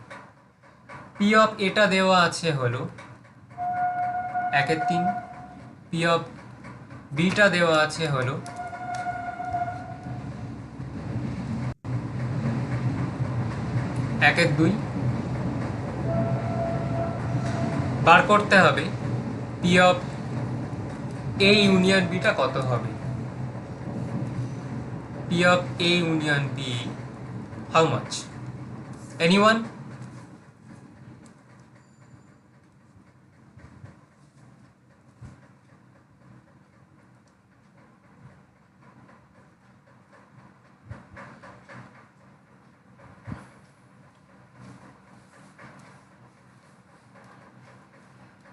পি অফ এটা দেওয়া আছে হলো 1/3, পি অফ বিটা দেওয়া আছে হলো 1/2। বার করতে হবে পি অফ এ ইউনিয়ন বিটা কত হবে। P of A union B how much? Anyone?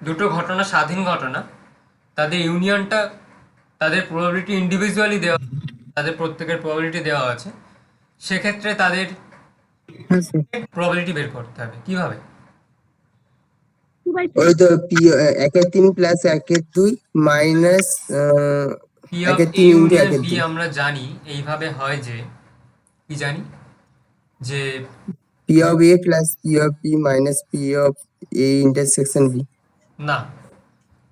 দুটো ঘটনা স্বাধীন ঘটনা, তাদের ইউনিয়নটা, তাদের প্রবাবিলিটি ইন্ডিভিজুয়ালি দেওয়া, তাদের প্রত্যেকের প্রবাবিলিটি দেওয়া আছে। সেক্ষেত্রে তাদের হ্যাঁ স্যার। প্রবাবিলিটি বের করতে হবে কিভাবে? ওই তো 1/3 plus 1/2 minus P of A 1/3 into union B 1/2। আমরা জানি এইভাবে হয় যে কি জানি যে P of A plus P of B minus P of A intersection B. না,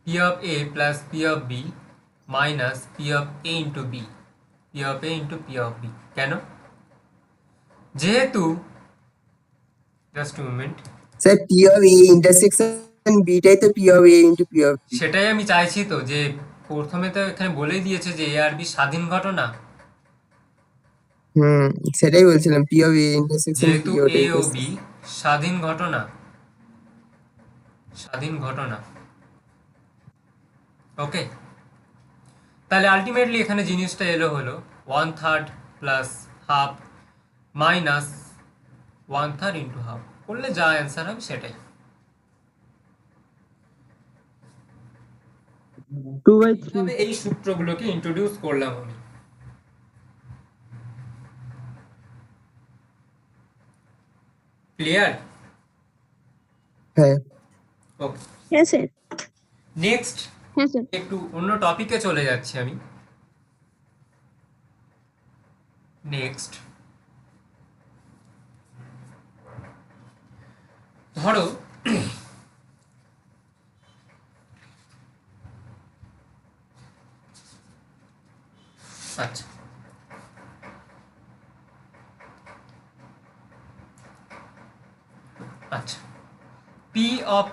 P of A plus P of B minus P of A into B, P of A into P of B। কেন? যেহেতু just moment, sir P of A intersection B টাই তো P of A into P of B। সেটাই আমি চাইছি তো, যে প্রথমে তো এখানে বলেই দিয়েছে যে এ আর বি স্বাধীন ঘটনা, সেটাই বলছিলাম P of A intersection B যেহেতু এ ওটাই ও তো। বি স্বাধীন ঘটনা, স্বাধীন ঘটনা। ওকে, তাহলে আলটিমেটলি এখানে জিনিসটা এলো হলো 1/3 plus half minus 1/3 into half, করলে যা অ্যান্সার হবে সেটাই। 2/3 তবে এই সূত্রগুলোকে ইন্ট্রোডিউস করলাম আমি। ক্লিয়ার? হ্যাঁ ওকে, হ্যাঁ স্যার। নেক্সট হ্যাঁ স্যার। একটু অন্য টপিকে চলে যাচ্ছি আমি। নেক্সট ধরো আচ্ছা, আচ্ছা, P of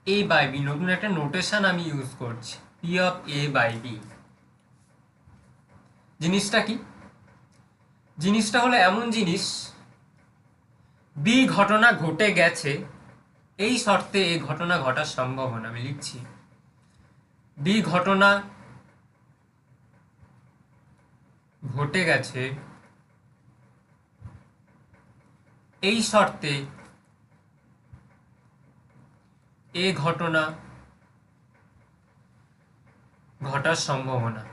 A by B, নতুন একটা নোটেশন আমি ইউজ করছি, P of A by B. জিনিসটা কি? জিনিসটা হলো এমন জিনিস, বি ঘটনা ঘটে গেছে, এই শর্তে এই ঘটনা ঘটার সম্ভাবনা। আমি লিখছি বি ঘটনা ঘটে গেছে, এই শর্তে এ ঘটনা ঘটার সম্ভাবনা।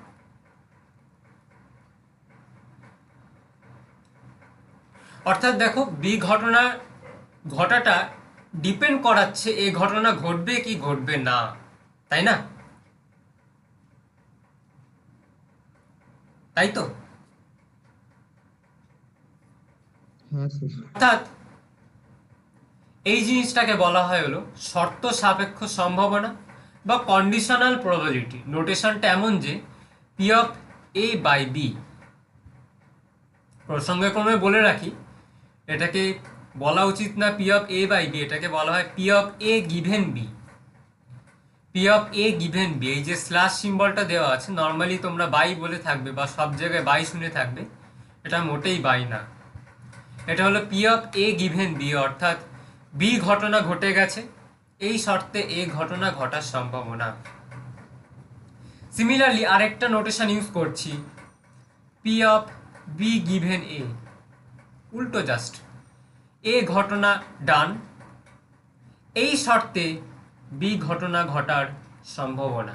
অর্থাৎ দেখো, বি ঘটনা ঘটাটা ডিপেন্ড করাচ্ছে এ ঘটনা ঘটবে কি ঘটবে না, তাই না? তাই তো? অর্থাৎ এই জিনিসটাকে বলা হয় হলো শর্ত সাপেক্ষ সম্ভাবনা বা কন্ডিশনাল প্রবাবিলিটি। নোটেশনটা এমন যে P of A by B, প্রসঙ্গক্রমে বলে রাখি এটাকে বলা উচিত না P of A by B, এটাকে বলা হয় P of A given B. P of A given B, এই যে স্ল্যাশ সিম্বলটা দেওয়া আছে, নর্মালি তোমরা বাই বলে থাকবে বা সব জায়গায় বাই শুনে থাকবে, এটা মোটেই বাই না, এটা হলো P of A given B. অর্থাৎ বি ঘটনা ঘটে গেছে, এই শর্তে এ ঘটনা ঘটার সম্ভাবনা। সিমিলারলি আরেকটা নোটেশন ইউজ করছি, পি অফ বি গিভেন এ, উল্টো জাস্ট, এ ঘটনা ডান, এই শর্তে বি ঘটনা ঘটার সম্ভাবনা।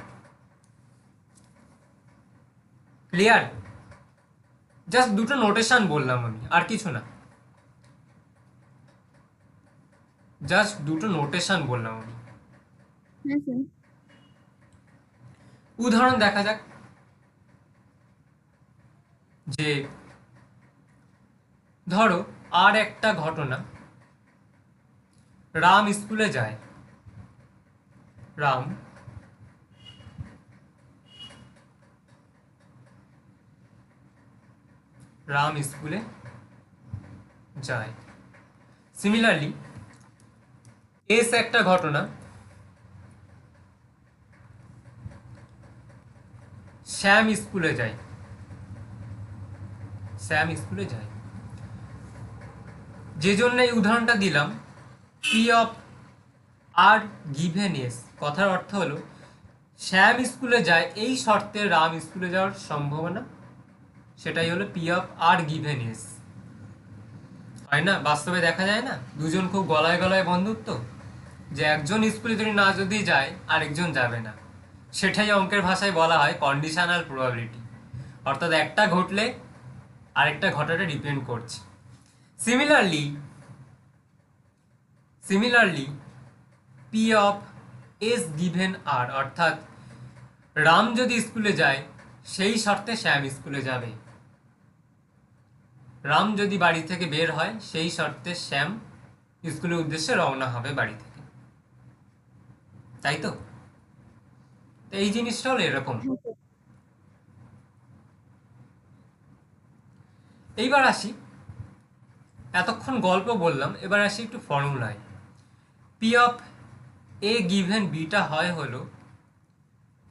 ক্লিয়ার? জাস্ট দুটো নোটেশন বললাম আমি, আর কিছু না, জাস্ট দুটো নোটেশন বললাম আমি। হ্যাঁ স্যার। উদাহরণ দেখা যাক, যে ধরো আর একটা ঘটনা, রাম স্কুলে যায়, রাম স্কুলে যায়। সিমিলারলি এস একটা ঘটনা, শ্যাম স্কুলে যায়, শ্যাম স্কুলে যায়। যে জন্য এই উদাহরণটা দিলাম, P of are given S, কথার অর্থ হলো শ্যাম স্কুলে যায় এই শর্তে রাম স্কুলে যাওয়ার সম্ভাবনা, সেটাই হলো P of are given S. হয় না? বাস্তবে দেখা যায় না, দুজন খুব গলায় গলায় বন্ধুত্ব, যে একজন স্কুলে যদি যায় আরেকজন যাবে না, সেটাই অঙ্কের ভাষায় বলা হয় কন্ডিশনাল প্রবাবিলিটি। অর্থাৎ একটা ঘটলে আরেকটা ঘটাটা ডিপেন্ড করছে। Similarly P of S given R, অর্থাৎ রাম যদি স্কুলে যায় সেই শর্তে শ্যাম স্কুলে যাবে, রাম যদি বাড়ি থেকে বের হয় সেই শর্তে শ্যাম স্কুলের উদ্দেশ্যে রওনা হবে বাড়ি থেকে, তাই তো? তো এই জিনিসটা হলো এরকম। হ্যাঁ স্যার। এইবার আসি, এতক্ষণ গল্প বললাম, এবার আসি একটু ফর্মুলায়। পি অফ এ গিভেন বিটা হয় হলো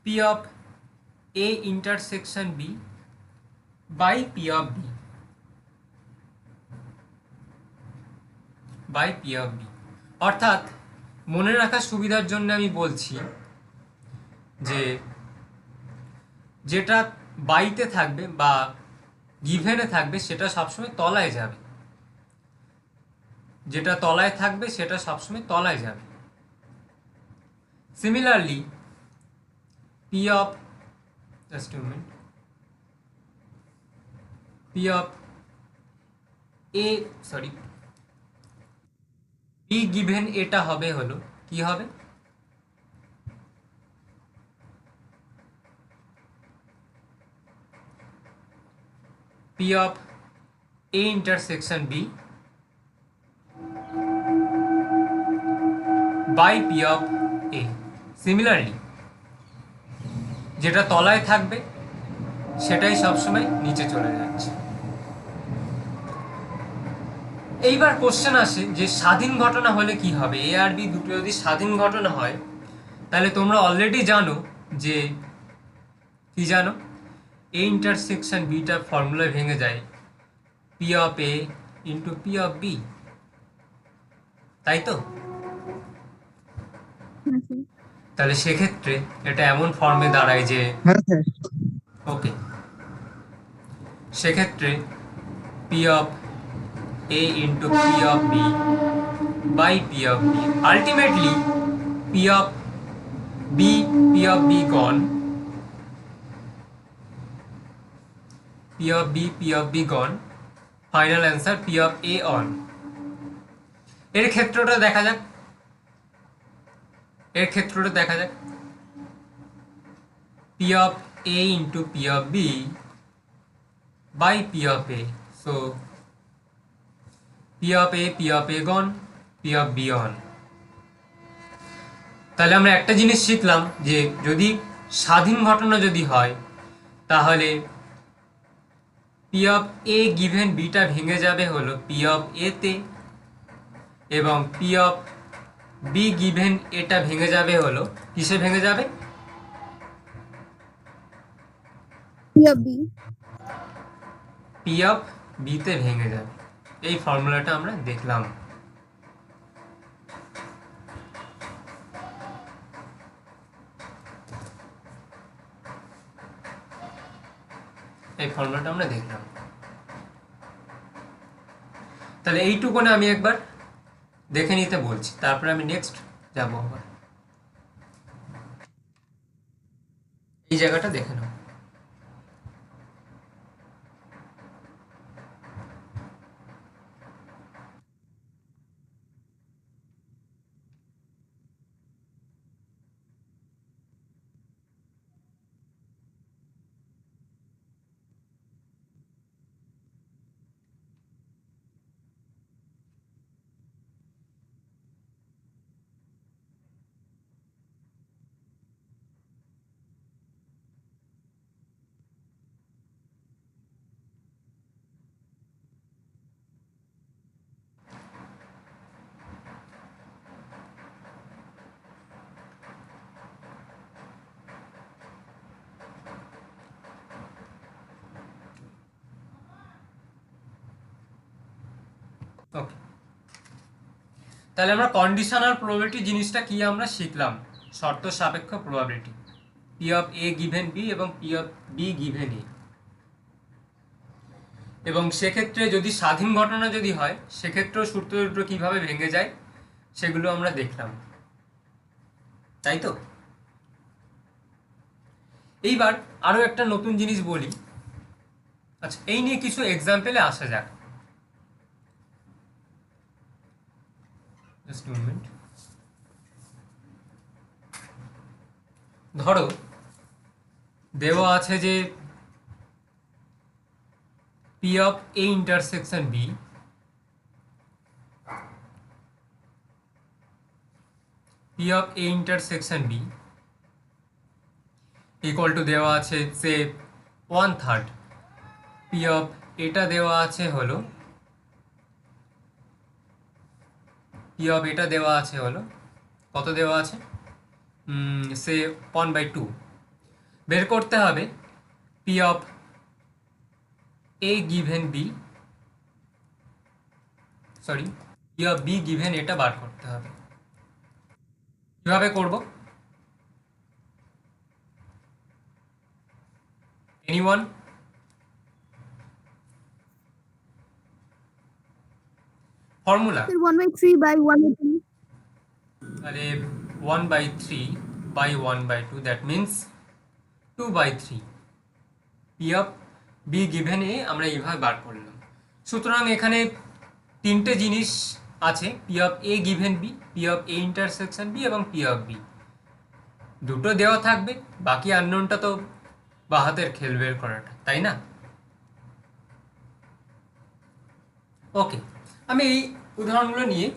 P of A intersection B by P of B by P of B. অর্থাৎ মনে রাখার সুবিধার জন্য আমি বলছি যে যেটা বাইতে থাকবে বা গিভেনে থাকবে সেটা সবসময় তলায় যাবে, যেটা তলায় থাকবে সেটা সবসময় তলায় যাবে। Similarly P of just a moment, P of A sorry B given এটা হবে হলো কি হবে, P of A intersection B by P of A. Similarly যেটা তলায় থাকবে সেটাই সবসময় নিচে চলে যাচ্ছে। এইবার কোশ্চেন আসে যে স্বাধীন ঘটনা হলে কি হবে, এ আর বি দুটো যদি স্বাধীন ঘটনা হয় তাহলে তোমরা অলরেডি জানো যে কি জানো, এ ইন্টারসেকশন বিটা ফর্মুলা ভেঙে যায় P of A into P of B, তাই তো? হ্যাঁ স্যার। তাহলে সেক্ষেত্রে এটা এমন ফর্মে দাঁড়ায় যে হ্যাঁ স্যার। ওকে, সেক্ষেত্রে P of A into P of B by P of B, ultimately P of B gone, P of B gone, final answer P of A on. এর ক্ষেত্রটা দেখা যাক, P of A into P of B by P of A, so P of A gone, P of B on. তাহলে আমরা একটা জিনিস শিখলাম যে যদি স্বাধীন ঘটনা যদি হয় তাহলে P of A given beta ভেঙে যাবে হলো পি অফ এ তে, এবং পি অফ বি গিভেন এটা ভেঙে যাবে হলো কিসে ভেঙে যাবে, P of B. P of বিতে ভেঙে যাবে। এই ফর্মুলাটা আমরা দেখলাম। এই ফর্মুলাটা আমরা দেখলাম। তাহলে এইটুকুনে আমি একবার দেখে নিতে বলছি, তারপরে আমি নেক্সট যাব। আবার এই জায়গাটা দেখে নাও। ওকে, তাহলে আমরা কন্ডিশনাল প্রবাবিলিটি জিনিসটা কি আমরা শিখলাম, শর্ত সাপেক্ষ probability, P of A given B এবং P of B given A. এবং সেক্ষেত্রে যদি স্বাধীন ঘটনা যদি হয় সেক্ষেত্রেও সূত্র দুটো কিভাবে ভেঙে যায় সেগুলো আমরা দেখলাম, তাই তো? এইবার আরো একটা নতুন জিনিস বলি। আচ্ছা, এই নিয়ে কিছু এক্সাম্পলে আসা যাক। Just a moment. ধরো দেওয়া আছে যে P P of A intersection B P of A intersection B equal to দেওয়া আছে সে 1/3 পি অফ এটা দেওয়া আছে হলো পি অফ এটা দেওয়া আছে হলো কত দেওয়া আছে সে 1/2 বের করতে হবে P of A given B sorry P of B given এটা বার করতে হবে কিভাবে করব এনিওয়ান ফর্মুলা Sir, 1/3 by 1/2. তাহলে 1/3 by 1/2 that means 2/3 P of B given A আমরা এইভাবে বার করলাম। সুতরাং এখানে তিনটে জিনিস আছে, P of A given B, P of A intersection B এবং পি অফ বি। দুটো দেওয়া থাকবে, বাকি আননোনটা তো বা হাতের খেল বের করাটা, তাই না? ওকে, আমি এই উদাহরণগুলো নিয়ে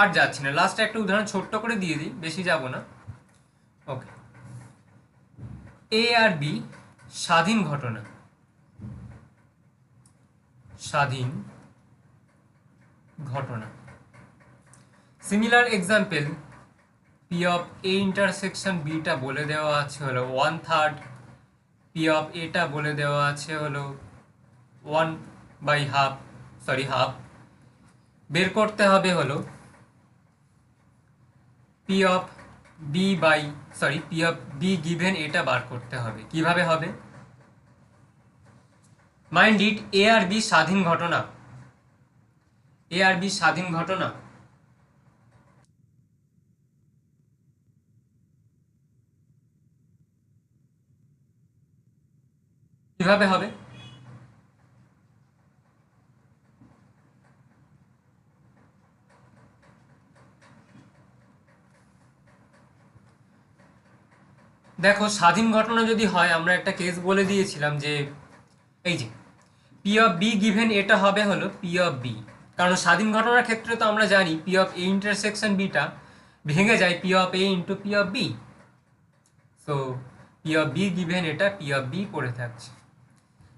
আর যাচ্ছি না, লাস্টে একটা উদাহরণ ছোট্ট করে দিয়ে দিই, বেশি যাব না। ওকে, এ আর বি স্বাধীন ঘটনা, স্বাধীন ঘটনা। Similar example, P of A intersection বিটা বলে দেওয়া আছে হলো 1/3, পি অফ এটা বলে দেওয়া আছে হলো 1/2, বের করতে হবে হলো পি অফ বি গিভেন এটা বার করতে হবে। কিভাবে হবে? Mind it, A R B স্বাধীন ঘটনা, এ আর বি স্বাধীন ঘটনা। কিভাবে হবে? দেখো, স্বাধীন ঘটনা যদি হয়, আমরা একটা কেস বলে দিয়েছিলাম যে এই যে পি অফ বি গিভেন এটা হবে হলো পি অফ বি, কারণ স্বাধীন ঘটনার ক্ষেত্রে তো আমরা জানি পি অফ এ ইন্টারসেকশন বিটা ভেঙে যায় P of A into P of B, so P of B given এটা পি অফ বি পড়ে থাকছে।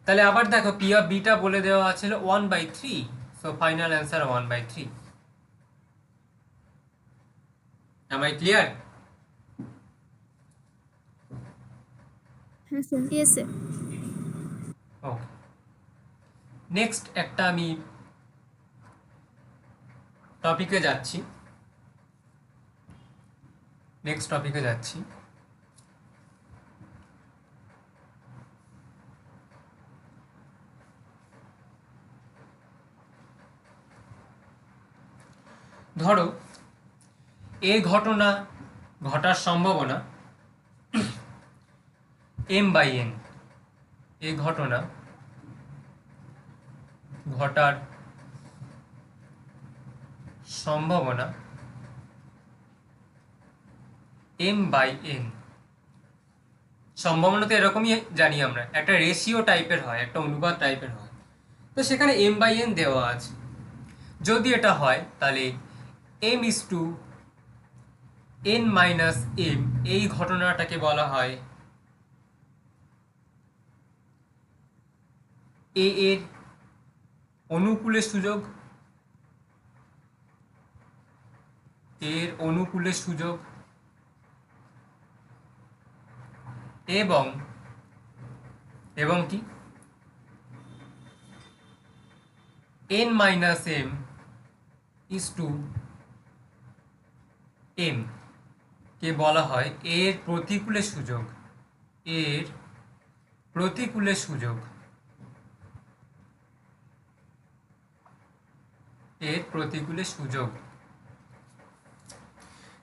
তাহলে আবার দেখো, পি অফ বিটা বলে দেওয়া আছে 1/3, so final answer 1/3। Am I clear? Yes, sir. Yes, sir. Okay, next একটা আমি টপিকে যাচ্ছি, ধরো এ ঘটনা ঘটার সম্ভাবনা m/n, এ ঘটনা ঘটার সম্ভাবনা m/n। সম্ভাবনা তো এরকমই জানি আমরা, একটা রেশিও টাইপের হয়, একটা অনুপাত টাইপের হয়, তো সেখানে m/n দেওয়া আছে। যদি এটা হয় তাহলে m/n-m, এই ঘটনাটাকে বলা হয় এ এর অনুকূলে সুযোগ, এবং কি n-m is to m কে বলা হয় এর প্রতিকূলে সুযোগ,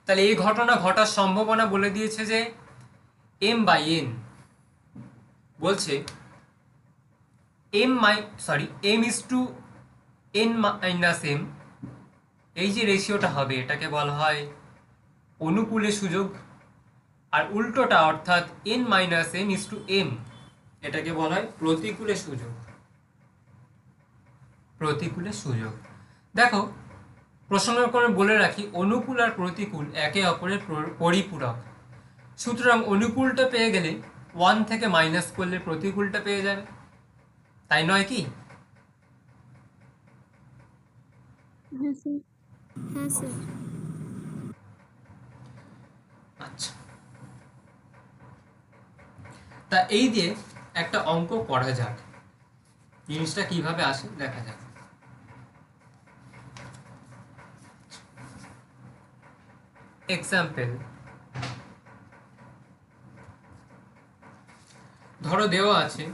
তাহলে এই ঘটনা ঘটার সম্ভাবনা বলে দিয়েছে যে m/n, বলছে m is to n-m, এই যে রেশিওটা হবে এটাকে বলা হয় অনুকূলে সুযোগ, আর উল্টোটা অর্থাৎ n-m is to m, এটাকে বলা হয় প্রতিকূলে সুযোগ। প্রতিকূলের সুযোগ। দেখো, প্রশ্ন করে বলে রাখি, অনুকূল আর প্রতিকূল একে অপরের পরিপূরক। সুতরাং অনুকূলটা পেয়ে গেলে 1 থেকে মাইনাস করলে প্রতিকূলটা পেয়ে যাবে, তাই নয় কি? হ্যাঁ স্যার। হ্যাঁ স্যার। আচ্ছা, তা এই দিয়ে একটা অঙ্ক করা যাক, জিনিসটা কিভাবে আসে দেখা যাক। এক্সাম্পল, ধরো দেওয়া আছে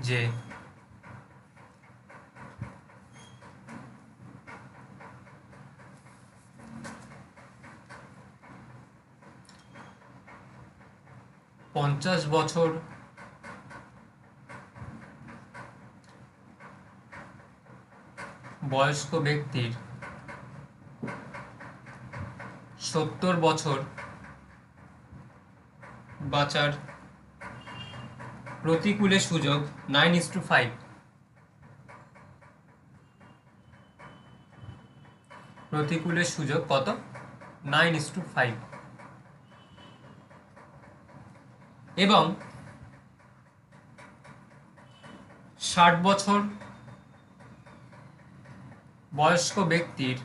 যে পঞ্চাশ বছর বয়স্ক ব্যক্তির 70 বছর বাঁচার প্রতিকূলে সুযোগ 9:5। প্রতিকূলের সুযোগ কত? 9:5। এবং 60 বছর বয়স্ক ব্যক্তির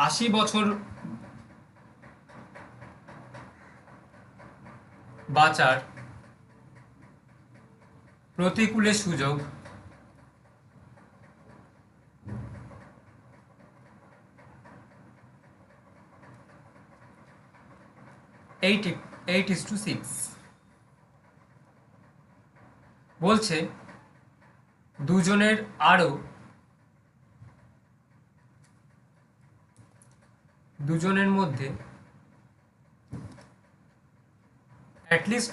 80 বছর বাঁচার প্রতিকূলে সুযোগ 8:6। বলছে দুজনের মধ্যে অ্যাটলিস্ট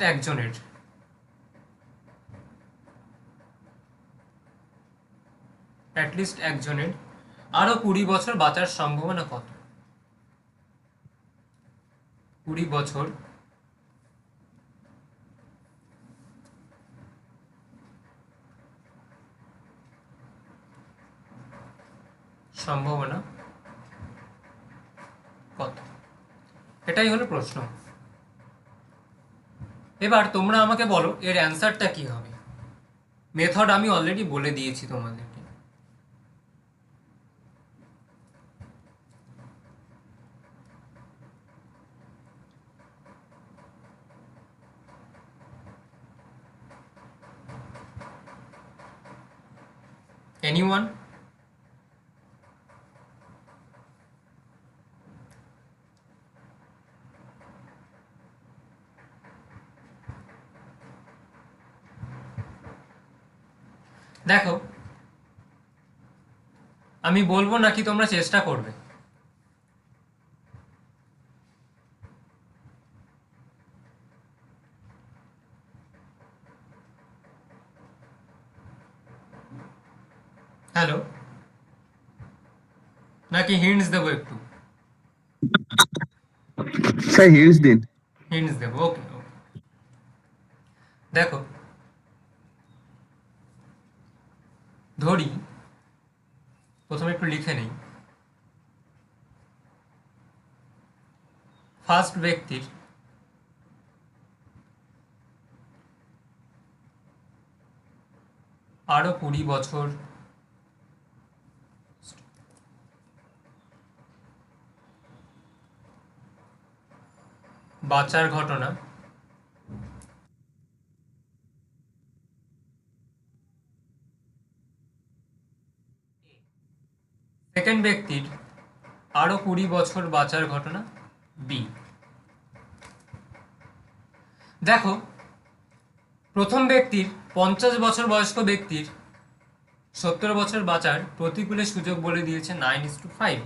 একজনের আরো 20 বছর বাঁচার সম্ভাবনা কত? 20 বছর সম্ভাবনা কত? এটাই হলো প্রশ্ন। এবার তোমরা আমাকে বলো এর অ্যান্সারটা কি হবে। মেথড আমি অলরেডি বলে দিয়েছি তোমাদেরকে। Anyone? দেখো, আমি বলবো নাকি তোমরা চেষ্টা করবে? হ্যালো, নাকি হিন্টস দেবো একটু? স্যার হিন্টস দিন। হিন্টস দেবো, ওকে ওকে। দেখো, ধরি প্রথমে একটু লিখে নেই। ফার্স্ট ব্যক্তির আরো 20 বছর বাঁচার ঘটনা সেকেন্ড ব্যক্তির আরো 20 বছর বাঁচার ঘটনা বি। দেখো, প্রথম ব্যক্তির 50 বছর বয়স্ক ব্যক্তির 70 বছর বাঁচার প্রতিকূলে সুযোগ বলে দিয়েছে 9:5।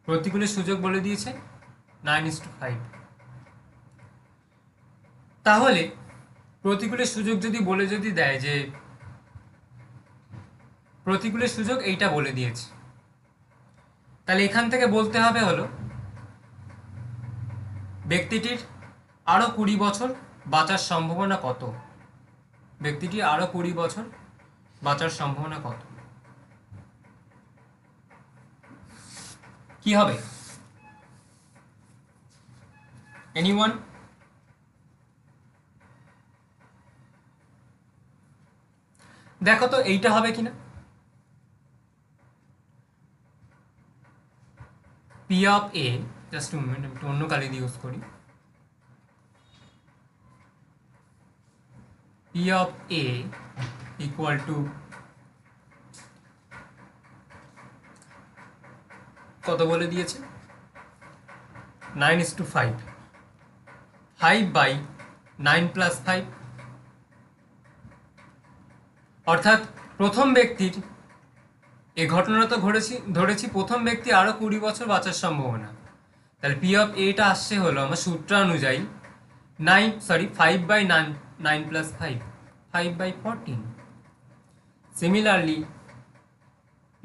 প্রতিকূলে সুযোগ বলে দিয়েছে 9:5। তাহলে প্রতিকূলের সুযোগ যদি দেয় যে প্রতিকূলের সুযোগ এইটা বলে দিয়েছে, তাহলে এখান থেকে বলতে হবে হলো ব্যক্তিটির আরো 20 বছর বাঁচার সম্ভাবনা কত? ব্যক্তিটির আরো 20 বছর বাঁচার সম্ভাবনা কত? কি হবে? এনিওয়ান? দেখো তো এইটা হবে কিনা। P of A, just moment, একটু অন্য কালি দিয়ে ইউজ করি। P of A equal two কত বলে দিয়েছে? 9:5, 5/9+5। অর্থাৎ প্রথম ব্যক্তির, এই ঘটনা তো ধরেছি প্রথম ব্যক্তি আরো 20 বছর বাঁচার সম্ভাবনা। তাহলে পি অফ এটা আসছে হলো আমার সূত্র অনুযায়ী 5/9+5, 5/14। সিমিলারলি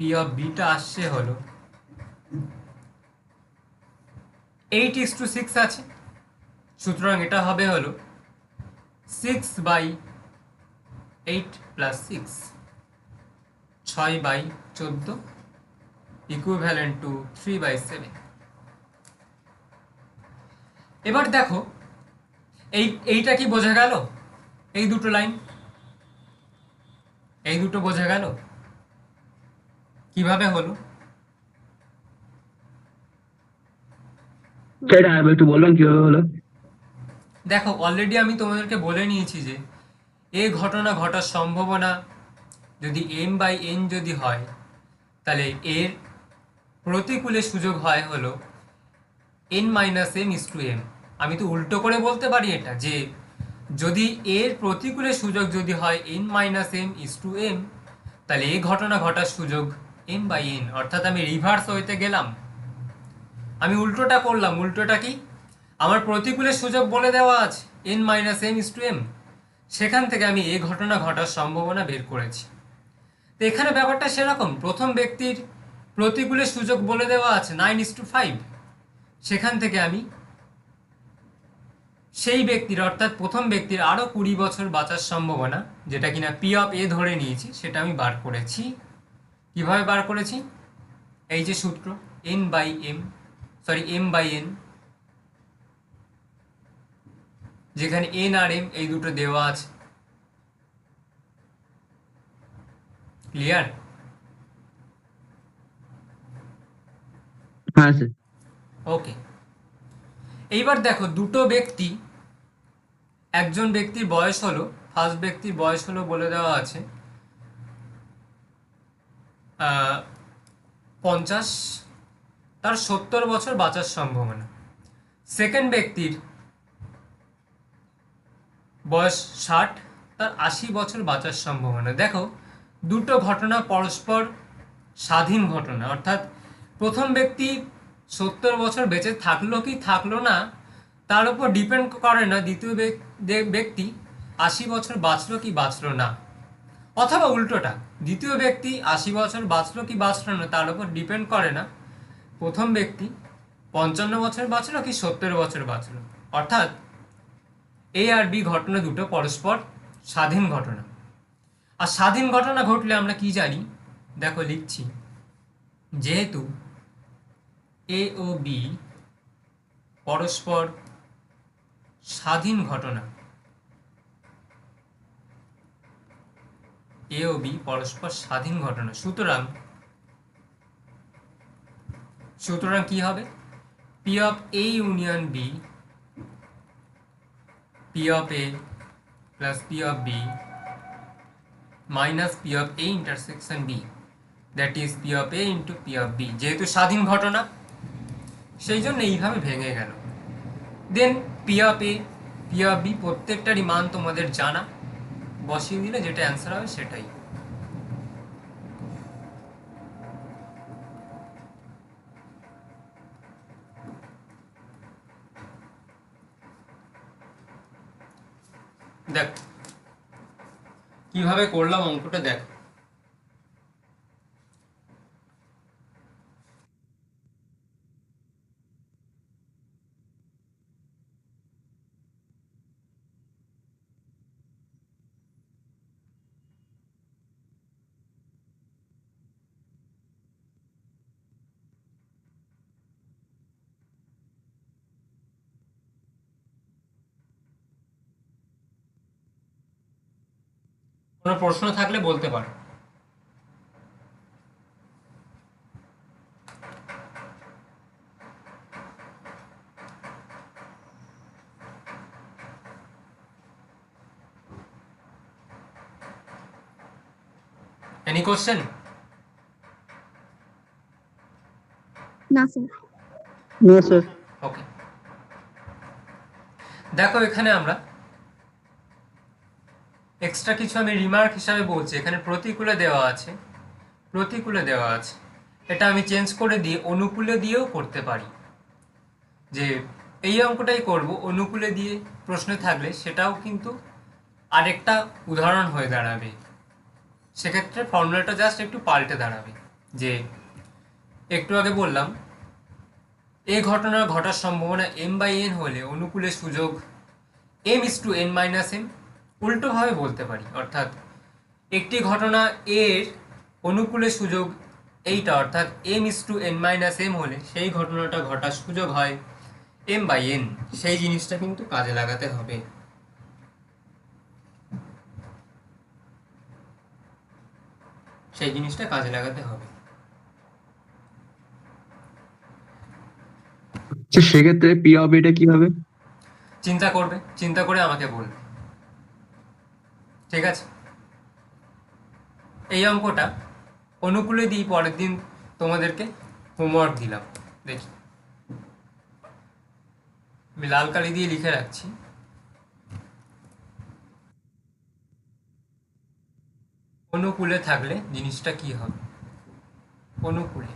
পি অফ বিটা আসছে হলো 8:6 আছে, সুতরাং এটা হবে হলো 6/8+6, 6/14, ইকুইভ্যালেন্ট টু 3/7। এবার দেখো এইটা কি বোঝা গেল? এই দুটো লাইন, এই দুটো বোঝা গেল কিভাবে হলো? সেটা আর একটু বলবেন কিভাবে হলো? দেখো অলরেডি আমি তোমাদেরকে বলে নিয়েছি যে এই ঘটনা ঘটার সম্ভাবনা যদি m/n যদি হয়, তাহলে এর প্রতিকূলে সুযোগ হয় হলো n-m/m। আমি তো উল্টো করে বলতে পারি এটা, যে যদি এর প্রতিকূলে সুযোগ যদি হয় n-m/m, তাহলে এই ঘটনা ঘটার সুযোগ m/n। অর্থাৎ আমি রিভার্স হইতে গেলাম, আমি উল্টোটা করলাম। উল্টোটা কি? আমার প্রতিকূলে সুযোগ বলে দেওয়া আছে n-m/m, সেখান থেকে আমি এই ঘটনা ঘটার সম্ভাবনা বের করেছি। তো এখানে ব্যাপারটা সেরকম, প্রথম ব্যক্তির প্রতিকূলে সুযোগ বলে দেওয়া আছে 9:5, সেখান থেকে আমি সেই ব্যক্তির অর্থাৎ প্রথম ব্যক্তির আরো 20 বছর বাঁচার সম্ভাবনা, যেটা কিনা পি অফ এ ধরে নিয়েছি, সেটা আমি বার করেছি। কিভাবে বার করেছি? এই যে সূত্র m/n, যেখানে n আর m এই দুটো দেওয়া আছে। ক্লিয়ার? হ্যাঁ স্যার। ওকে, এইবার দেখো দুটো ব্যক্তি, একজন ব্যক্তির বয়স হলো, ফার্স্ট ব্যক্তির বয়স হলো বলে দেওয়া আছে 50, তার 70 বছর বাঁচার সম্ভাবনা। সেকেন্ড ব্যক্তির বয়স 60, তার 80 বছর বাঁচার সম্ভাবনা। দেখো দুটো ঘটনা পরস্পর স্বাধীন ঘটনা, অর্থাৎ প্রথম ব্যক্তি 70 বছর বেঁচে থাকলো কি থাকলো না তার উপর ডিপেন্ড করে না দ্বিতীয় ব্যক্তি 80 বছর বাঁচলো কি বাঁচলো না, অথবা উল্টোটা, দ্বিতীয় ব্যক্তি 80 বছর বাঁচলো কি বাঁচলো না তার উপর ডিপেন্ড করে না প্রথম ব্যক্তি 55 বছর বাঁচলো কি 70 বছর বাঁচলো। অর্থাৎ এ আর বি ঘটনা দুটো পরস্পর স্বাধীন ঘটনা। আর স্বাধীন ঘটনা ঘটলে আমরা কি জানি? দেখো লিখছি, যেহেতু এ ও বি পরস্পর স্বাধীন ঘটনা, এ ও বি পরস্পর স্বাধীন ঘটনা, সুতরাং কি হবে? P of A union B, P of A plus P of B minus P of A intersection B, that is P of A into P of B. যেহেতু স্বাধীন ঘটনা সেই জন্য এইভাবে ভেঙে গেল। Then P of A, P of B প্রত্যেকটারই মান তোমাদের জানা, বসিয়ে দিলে যেটা অ্যান্সার হবে সেটাই। দেখ কিভাবে করলাম অঙ্কটা, দেখ। কোনো প্রশ্ন থাকলে বলতে পারো। Any question? না স্যার। না স্যার। ওকে, দেখো এখানে আমরা এক্সট্রা কিছু আমি রিমার্ক হিসাবে বলছি। এখানে প্রতিকূলে দেওয়া আছে, প্রতিকূলে দেওয়া আছে, এটা আমি চেঞ্জ করে দিয়ে অনুকূলে দিয়েও করতে পারি। যে এই অঙ্কটাই করব অনুকূলে দিয়ে প্রশ্নে থাকলে সেটাও কিন্তু আরেকটা উদাহরণ হয়ে দাঁড়াবে। সেক্ষেত্রে ফর্মুলাটা জাস্ট একটু পাল্টে দাঁড়াবে। যে একটু আগে বললাম এই ঘটনা ঘটার সম্ভাবনা m/n হলে অনুকূলের সুযোগ m/n-m, উল্টোভাবে বলতে পারি। অর্থাৎ একটি ঘটনা এর অনুকূলে সুযোগ এইটা, অর্থাৎ m/n-m হলে সেই ঘটনাটা ঘটার সুযোগ হয় m/n। সেই জিনিসটা কিন্তু কাজে লাগাতে হবে। সেই জিনিসটা কাজে লাগাতে হবে। সেক্ষেত্রে পি অফ এটা কি হবে? চিন্তা করবে, চিন্তা করে আমাকে বলবে, ঠিক আছে? এই অঙ্কটা অনুকূলে দিই, পরের দিন তোমাদেরকে হোমওয়ার্ক দিলাম। দেখি, আমি লাল কালি দিয়ে লিখে রাখছি। অনুকূলে থাকলে জিনিসটা কি হবে? অনুকূলে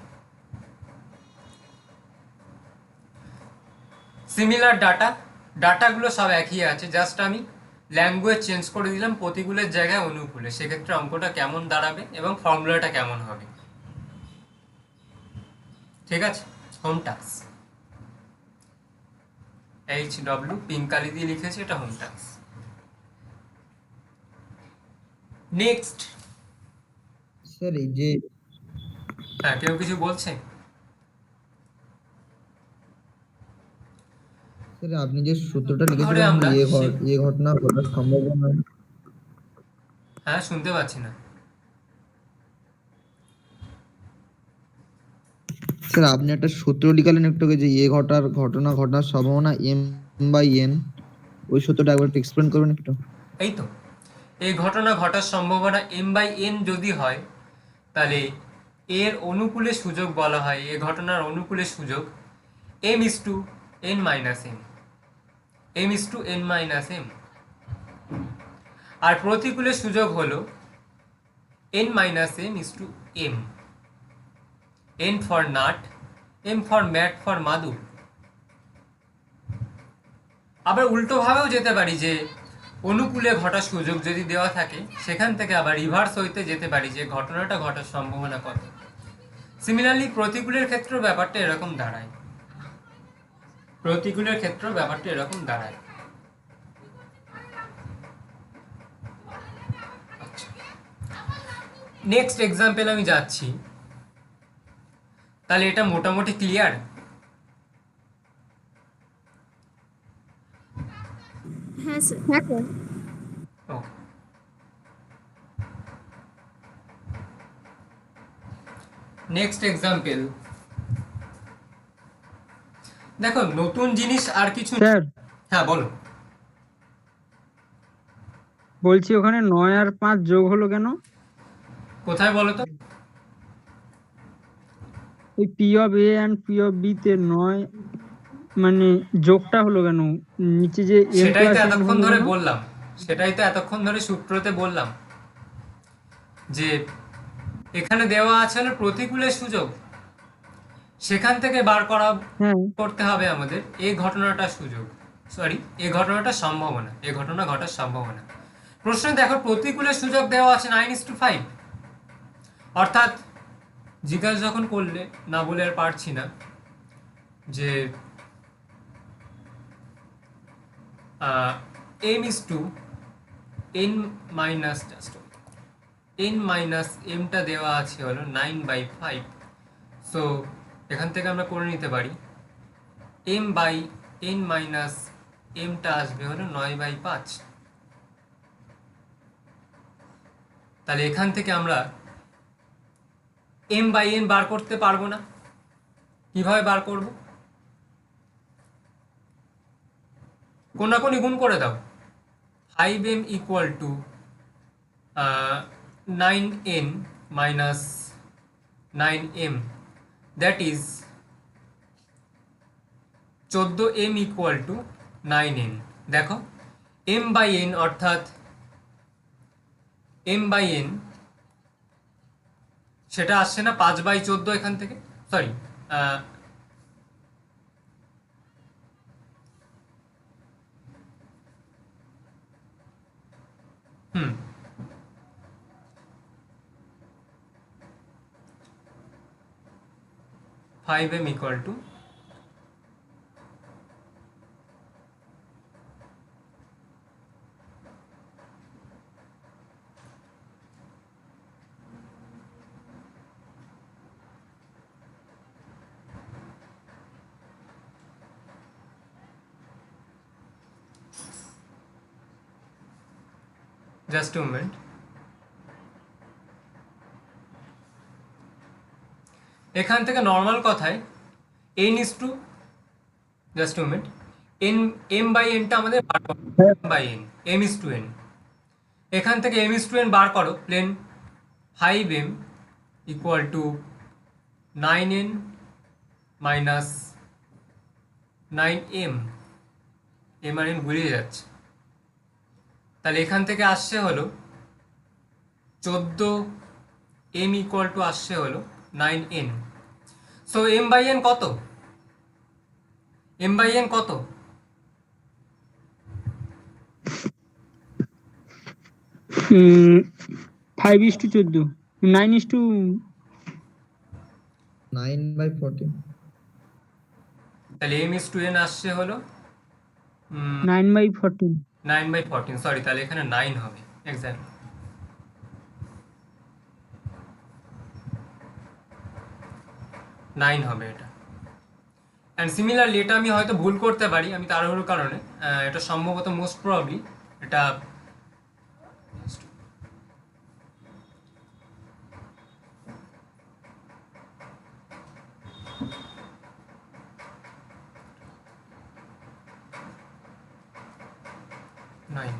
সিমিলার ডাটাগুলো সব একই আছে, জাস্ট আমি ল্যাঙ্গুয়েজ চেঞ্জ করে দিলাম প্রতিকূলের জায়গায় অনুকূলে। সেক্ষেত্রে অঙ্কটা কেমন দাঁড়াবে এবং ফর্মুলাটা কেমন হবে, ঠিক আছে? হোম টাস্ক HW পিঙ্ক কালি দিয়ে লিখেছি, এটা হোম টাস্ক। নেক্সট, স্যার এই যে হ্যাঁ কেউ কিছু বলছে? স্যার আপনি যে সূত্রটা ধরে লিখেছিলেন আমরা এ ঘটনা ঘটার সম্ভাবনা, হ্যাঁ শুনতে পাচ্ছি না। স্যার আপনি একটা সূত্র লিখালেন একটু আগে যে ঘটনা ঘটার সম্ভাবনা m/n, ওই সূত্রটা একবার একটু এক্সপ্লেন করবেন একটু? এই তো, এই ঘটনা ঘটার সম্ভাবনা m/n যদি হয় তাহলে এর অনুকূলে সুযোগ বলা হয়, এই ঘটনার অনুকূলে সুযোগ m/n-m, আর প্রতিকূলে সুযোগ হলো n-m/m, n for nut, m for mat for মাদুর। আবার উল্টোভাবেও যেতে পারি যে অনুকূলে ঘটার সুযোগ যদি দেওয়া থাকে সেখান থেকে আবার রিভার্স হইতে যেতে পারি যে ঘটনাটা ঘটার সম্ভাবনা কত। সিমিলারলি প্রতিকূলের ক্ষেত্রেও ব্যাপারটা এরকম দাঁড়ায়, প্রতিকূলের ক্ষেত্রেও ব্যাপারটা এরকম দাঁড়ায়। নেক্সট এক্সাম্পল আমি যাচ্ছি। তাহলে এটা মোটামুটি ক্লিয়ার? হ্যাঁ স্যার। হ্যাঁ স্যার। ওকে, নেক্সট এক্সাম্পল। দেখো নতুন জিনিস আর কিছু। স্যার হ্যাঁ বলো। বলছি ওখানে 9 আর 5 যোগ হলো কেন? কোথায় বলো তো? ওই P of A and P of B তে 9 মানে যোগটা হলো কেন? নিচে যে m সেটাই তো প্লাস n এতক্ষণ হলো ধরে কেন? বললাম, সেটাই তো এতক্ষণ ধরে সূত্রতে বললাম যে এখানে দেওয়া আছে হলো প্রতিকূলের সুযোগ, সেখান থেকে বার হ্যাঁ করতে হবে আমাদের এই ঘটনাটার সুযোগ, সরি এই ঘটনাটার সম্ভাবনা, এই ঘটনা ঘটার সম্ভাবনা। প্রশ্নে দেখো প্রতিকূলের সুযোগ দেওয়া আছে 9:5, অর্থাৎ জিজ্ঞাসা যখন করলে না বলে আর পারছি না যে m/n-m দেওয়া আছে হলো 9/5। সো এখান থেকে আমরা করে নিতে পারি m/n-m আসবে হলো 9/5। তাহলে এখান থেকে আমরা m/n বার করতে পারবো না। কিভাবে বার করব? কোনাকুনি গুণ করে দাও। 5m equal to 9n minus 9m, that is 14m equal to 9n। দেখো m/n অর্থাৎ m/n সেটা আসছে না 5/14 এখান থেকে, sorry hmm 5m equal to just two minute. এখান থেকে নর্মাল কথায় n is two, just two minute, m/nটা আমাদের বার করো, m/n, m is to n। এখান থেকে m ইজ টু n বার করো, প্লেন 5m equal to 9n minus 9m, m আর n গুলিয়ে যাচ্ছে। তাহলে এখান থেকে আসছে হলো 14m ইকুয়াল টু আসছে হলো 9n। সো m/n কত? m/n কত? 5:14, 9:, 9/14 তাহলে m ইজ টু n আসছে হলো 9/14। 9/14, সরি, তাহলে এখানে 9 হবে এক্স্যাক্ট। নাইন হবে এটা। অ্যান্ড সিমিলারলি এটা আমি হয়তো ভুল করতে পারি, আমি তাড়াহুড়োর কারণে, এটা সম্ভবত মোস্ট প্রবাবলি এটা নাইন।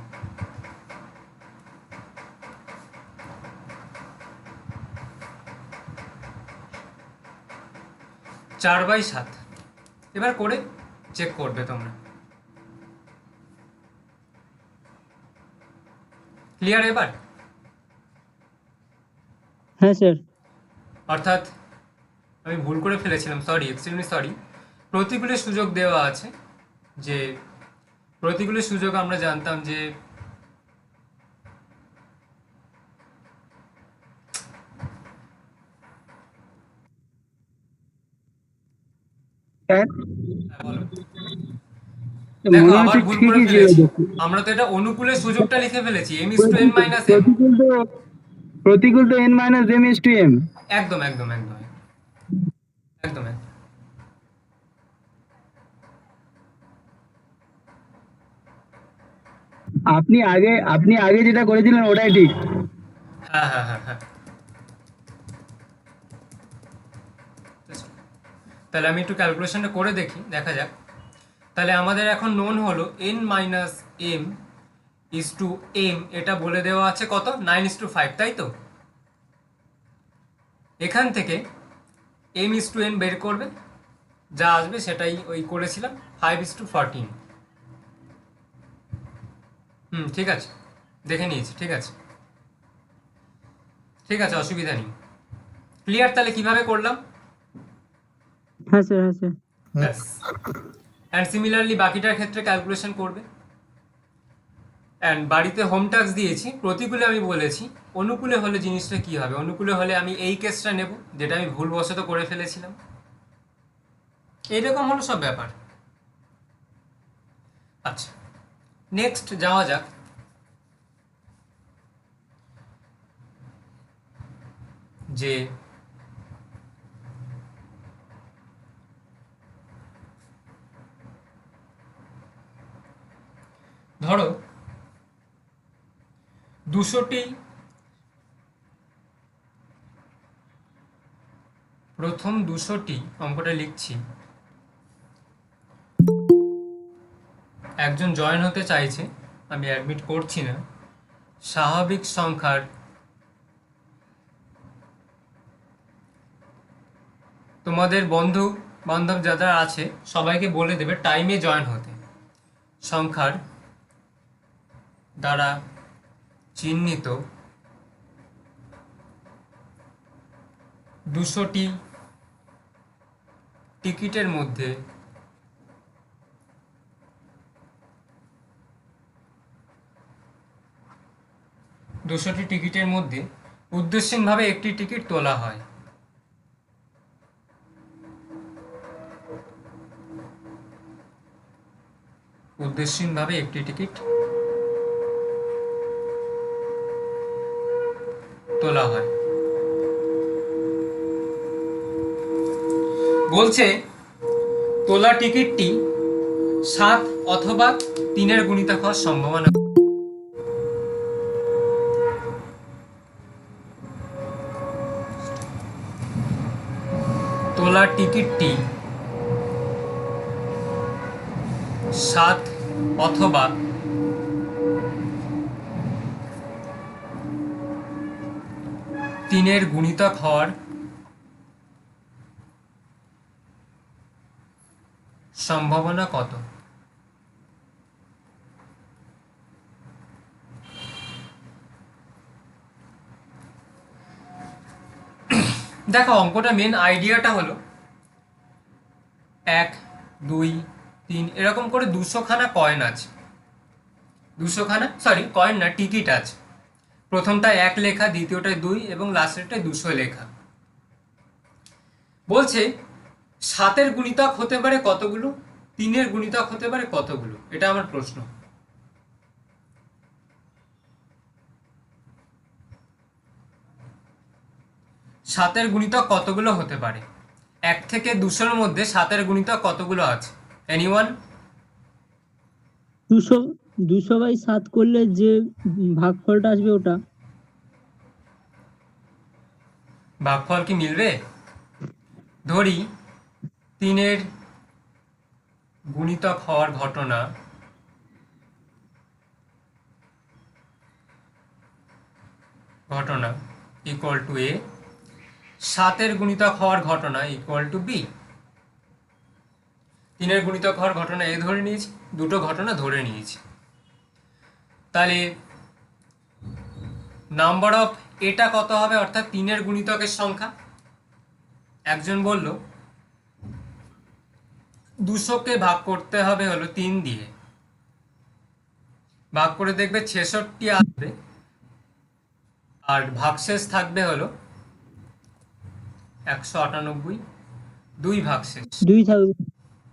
4/7। এবার করে চেক করবে তোমরা। ক্লিয়ার এবার? হ্যাঁ স্যার। অর্থাৎ আমি ভুল করে ফেলেছিলাম, সরি, এক্সট্রিমলি সরি। প্রতিকূলের সুযোগ দেওয়া আছে, যে প্রতিকূলের সুযোগ আমরা জানতাম যে বলো। দেখো মনে আবার হচ্ছে ভুল করে ঠিকই ছিল ফেলেছি, দেখো। আমরা তো এটা অনুকূলের সুযোগটা লিখে ফেলেছি, m is to n minus m। প্রতিকূল তো n-m/m। একদম একদম একদম একদম একদম। আপনি আগে যেটা করেছিলেন ওটাই ঠিক। হ্যাঁ হ্যাঁ হ্যাঁ হ্যাঁ। তাহলে আমি একটু ক্যালকুলেশনটা করে দেখি, দেখা যাক। তাহলে আমাদের এখন নোন হলো n minus m is to m, এটা বলে দেওয়া আছে কত, 9:5, তাই তো? এখান থেকে m ইজ টু n বের করবে, যা আসবে সেটাই ওই করেছিলাম, 5:14। ঠিক আছে, দেখে নিয়েছি, ঠিক আছে ঠিক আছে, অসুবিধা নেই। ক্লিয়ার? তাহলে কিভাবে করলাম? হ্যাঁ স্যার, হ্যাঁ স্যার। ব্যাস। অ্যান্ড সিমিলারলি বাকিটার ক্ষেত্রে ক্যালকুলেশন করবে। অ্যান্ড বাড়িতে হোম টাস্ক দিয়েছি। প্রতিকূলে আমি বলেছি, অনুকূলে হলে জিনিসটা কি হবে। অনুকূলে হলে আমি এই কেসটা নেব, যেটা আমি ভুলবশত করে ফেলেছিলাম। এইরকম হলো সব ব্যাপার। আচ্ছা, নেক্সট যাওয়া যাক। যে ধরো 200টি প্রথম 200টি অঙ্কটা লিখছি। একজন জয়েন হতে চাইছে, আমি অ্যাডমিট করছি না। স্বাভাবিক সংখ্যার তোমাদের বন্ধু বান্ধব যারা আছে সবাইকে বলে দেবে টাইমে জয়েন হতে। সংখ্যার দ্বারা চিহ্নিত 200টি টিকিটের মধ্যে উদ্দেশ্যহীনভাবে একটি টিকিট তোলা হয়। উদ্দেশ্যহীনভাবে একটি টিকিট তোলা হয়। বলছে তোলা টিকিটটি 7 অথবা 3-এর গুণিতক হওয়ার সম্ভাবনা। তোলা টিকিটটি 7 অথবা 3-এর গুণিতক হওয়ার সম্ভাবনা কত? দেখো অঙ্কটা মেন আইডিয়াটা হলো 1 2 3 এরকম করে 200খানা কয়েন আছে। 200খানা কয়েন না, টিকিট আছে। প্রথমটায় 1 লেখা, দ্বিতীয়টায় 2 এবং লাস্টেরটায় 200 লেখা। বলছে 7-এর গুণিতক হতে পারে কতগুলো, 3-এর গুণিতক হতে পারে কতগুলো, এটা আমার প্রশ্ন। সাতের গুণিতক কতগুলো হতে পারে? 1 থেকে 200-এর মধ্যে 7-এর গুণিতক কতগুলো আছে? এনিওয়ান? 200/7 করলে যে ভাগফলটা আসবে ওটা। ভাগফল কি মিলবে? ধরি 3-এর গুণিতক হওয়ার ঘটনা ইকুয়াল টু এ, 7-এর গুণিতক হওয়ার ঘটনা ইকুয়াল টু বি। 3-এর গুণিতক হওয়ার ঘটনা এ ধরে নিয়েছি, দুটো ঘটনা ধরে নিয়েছি। তাহলে নাম্বার অফ এটা কত হবে, অর্থাৎ 3-এর গুণিতকের সংখ্যা? একজন বলল 200কে ভাগ করতে হবে হলো 3 দিয়ে, ভাগ করে দেখবে 66 আসবে, আর ভাগশেষ থাকবে হলো 198, 2 ভাগশেষ। 2 থাকবে।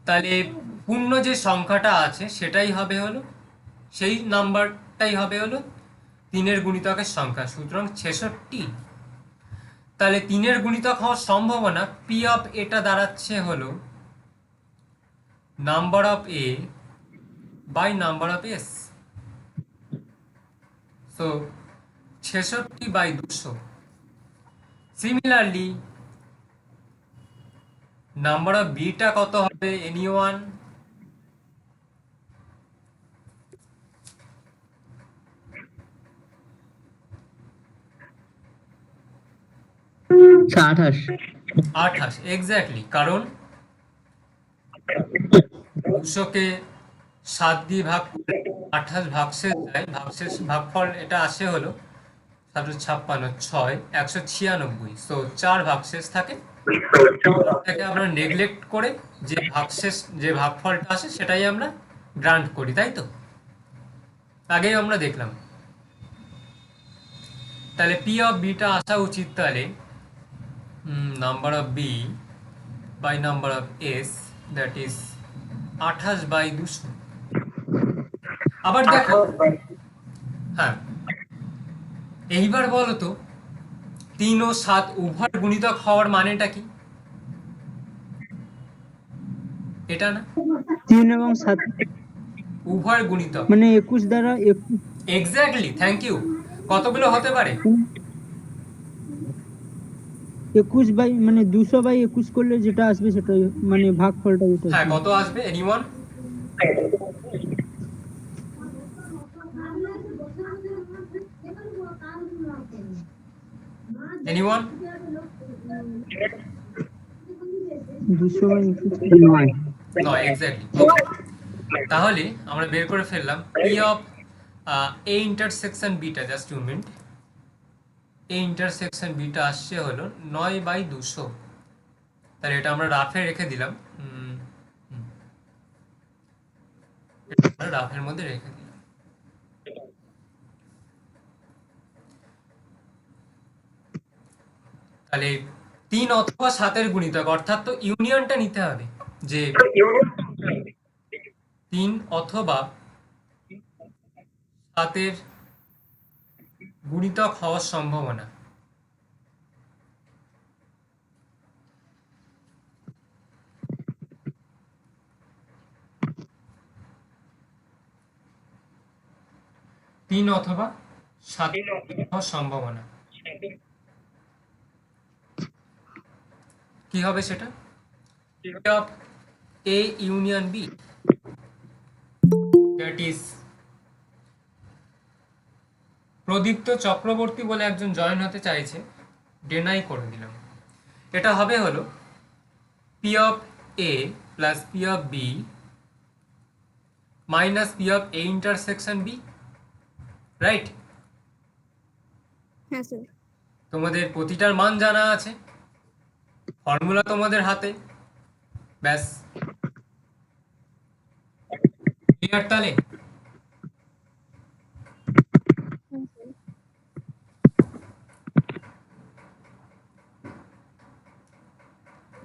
তাহলে পূর্ণ যে সংখ্যাটা আছে সেটাই হবে হলো, সেই নাম্বারটাই হবে হলো 3-এর গুণিতকের সংখ্যা, সুতরাং 66। তাহলে 3-এর গুণিতক হওয়ার সম্ভাবনা পি অফ এটা দাঁড়াচ্ছে হলো number of A by number of S. So 66/200। Similarly number of বিটা কত হবে? এনিওয়ান? আঠাশ। এক্স্যাক্টলি, কারণ 200কে 7 দিয়ে ভাগ করে 28 ভাগশেষ যায়, ভাগফল এটা আসে হলো 756, 6 196। সো 4 ভাগশেষ থাকে। এটাকে আমরা নেগলেক্ট করে যে ভাগফলটা আসে সেটাই আমরা গ্রান্ট করি, তাই তো? আগেই আমরা দেখলাম। তাহলে পি অফ বিটা আসা উচিত তাহলে number of B by number of S, that is 28/200। আবার দেখো, হ্যাঁ এইবার বলো তো 3 ও 7 উভয় গুণিতক হওয়ার মানেটা কি? এটা না, 3 এবং 7 উভয় গুণিতক মানে 21 দ্বারা 21। Exactly, thank you. কতগুলো হতে পারে? 21 বাই মানে 200/21 করলে যেটা আসবে সেটাই মানে ভাগফলটা যেটা হ্যাঁ, আসবে। কত আসবে এনিওয়ান? এনিওয়ান? 200/21 নয়। নয়, এক্স্যাক্টলি। ওকে, তাহলে আমরা বের করে ফেললাম P of A intersection beta, just 2 minute. A intersection beta আসছে হলো 9/200। তাহলে এটা আমরা রাফে রেখে দিলাম, এটা আমরা রাফের মধ্যে রেখে দিলাম। তাহলে 3 অথবা 7-এর গুণিতক, অর্থাৎ তো ইউনিয়নটা নিতে হবে যে 3 অথবা 7-এর গুণিতক হওয়ার সম্ভাবনা। তিন অথবা 7 হওয়ার সম্ভাবনা কি হবে সেটা? Of A union B, that is Pradipta Chakraborty বলে একজন জয়েন হতে চাইছে, ডেনাই করে দিলাম। এটা হবে হলো P of A plus P of B minus P of A intersection B, right? হ্যাঁ স্যার। তোমাদের প্রতিটার মান জানা আছে, ফর্মুলা তোমাদের হাতে, ব্যাস। ক্লিয়ার তাহলে?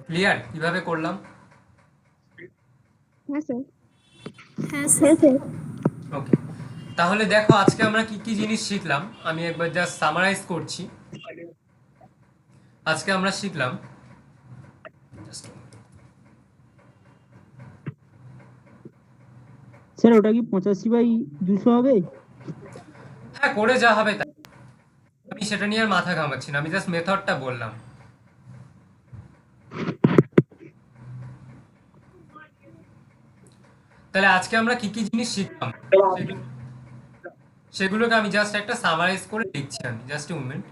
ক্লিয়ার কিভাবে করলাম? হ্যাঁ স্যার। হ্যাঁ স্যার। ওকে, তাহলে দেখো আজকে আমরা কি কি জিনিস শিখলাম, আমি একবার জাস্ট সামারাইজ করছি। আজকে আমরা শিখলাম, স্যার ওটা কি 85/200 হবে? হ্যাঁ, করে যা হবে তাই, আমি সেটা নিয়ে আর মাথা ঘামাচ্ছি না, আমি জাস্ট মেথডটা বললাম। তাহলে আজকে আমরা কি কি জিনিস শিখলাম সেগুলোকে আমি জাস্ট একটা সামারাইজ করে লিখছি, আমি just a moment.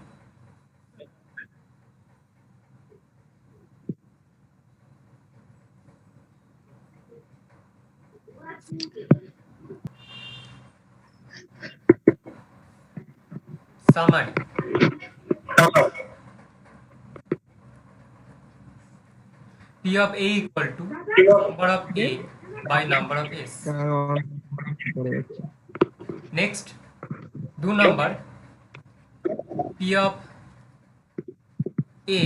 Summary, P of A equal to number of A by number of S. Next, 2 number P of A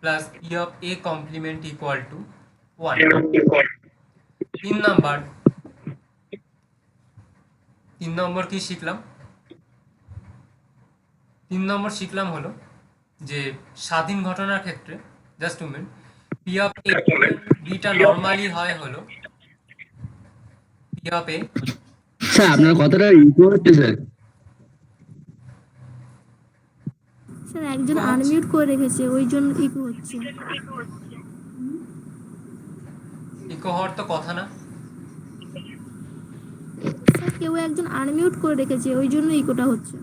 plus P of A complement equal to 1. 3 নম্বর কি শিখলাম? 3 নম্বর শিখলাম হলো যে স্বাধীন ঘটনার ক্ষেত্রে, just two minute, P of A বিটা normally হয় হলো P of A। স্যার আপনার কথাটা ইকো হচ্ছে স্যার। স্যার একজন আনমিউট করে রেখেছে ওই জন্য ইকো হচ্ছে। ইকো হওয়ার তো কথা না। স্যার কেউ একজন আনমিউট করে রেখেছে ওই জন্য ইকোটা হচ্ছে।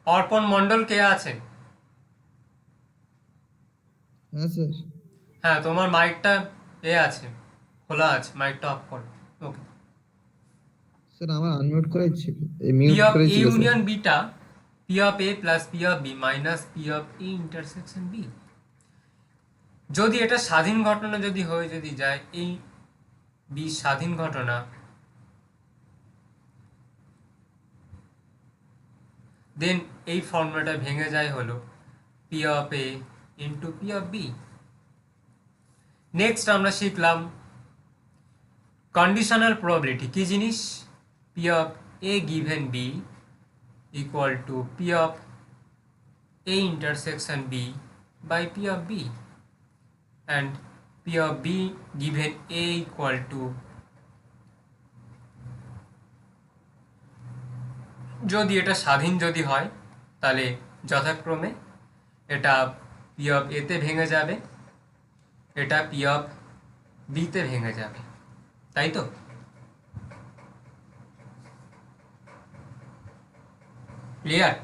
অর্পণ মণ্ডল কে আছেন? হ্যাঁ স্যার। হ্যাঁ, তোমার মাইকটা আছে, খোলা আছে, মাইকটা অফ করো। ওকে, স্যার আমার আনমিউট করাই ছিল, এই P মিউট of করাই A ছিল sir. union beta, P of A plus P of B minus P of A intersection B। যদি এটা স্বাধীন ঘটনা যদি হয়ে যদি যায়, এই বি স্বাধীন ঘটনা, দেন এই ফর্মুলাটা ভেঙে যায় হলো P of A into P of B। Next আমরা শিখলাম কন্ডিশনাল প্রবাবিলিটি কি জিনিস? P of A given B equal to P of A intersection B by P of B, and P of B given A equal to, যদি এটা স্বাধীন যদি হয় তাহলে যথাক্রমে এটা P of A তে ভেঙে যাবে, এটা P of B তে ভেঙে যাবে, তাই তো? ক্লিয়ার?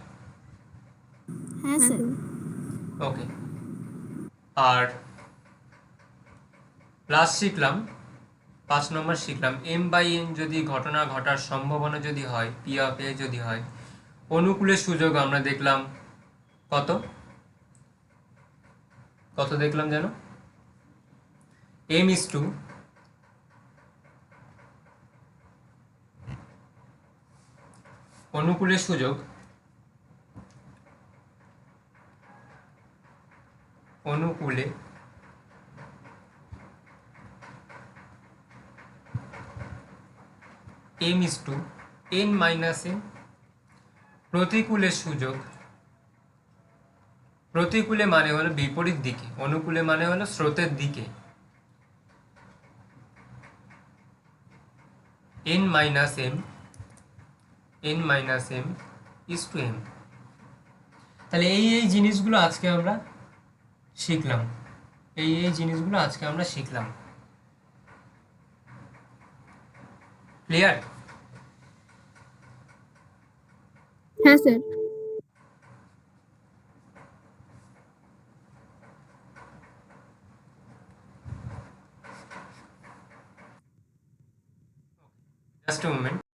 হ্যাঁ স্যার। ওকে। আর লাস্ট শিখলাম 5 নম্বর শিখলাম m বাই n যদি ঘটনা ঘটার সম্ভাবনা যদি হয়, P of A যদি হয়, অনুকূলের সুযোগ আমরা দেখলাম কত কত দেখলাম যেন, m is to অনুকূলের সুযোগ অনুকূলে m is to n minus n, প্রতিকূলের সুযোগ, প্রতিকূলে মানে হলো বিপরীত দিকে, অনুকূলে মানে হলো স্রোতের দিকে, n minus m is to m। তাহলে এই জিনিসগুলো আজকে আমরা শিখলাম, এই জিনিসগুলো আজকে আমরা শিখলাম। ক্লিয়ার? হ্যাঁ স্যার। Just a moment.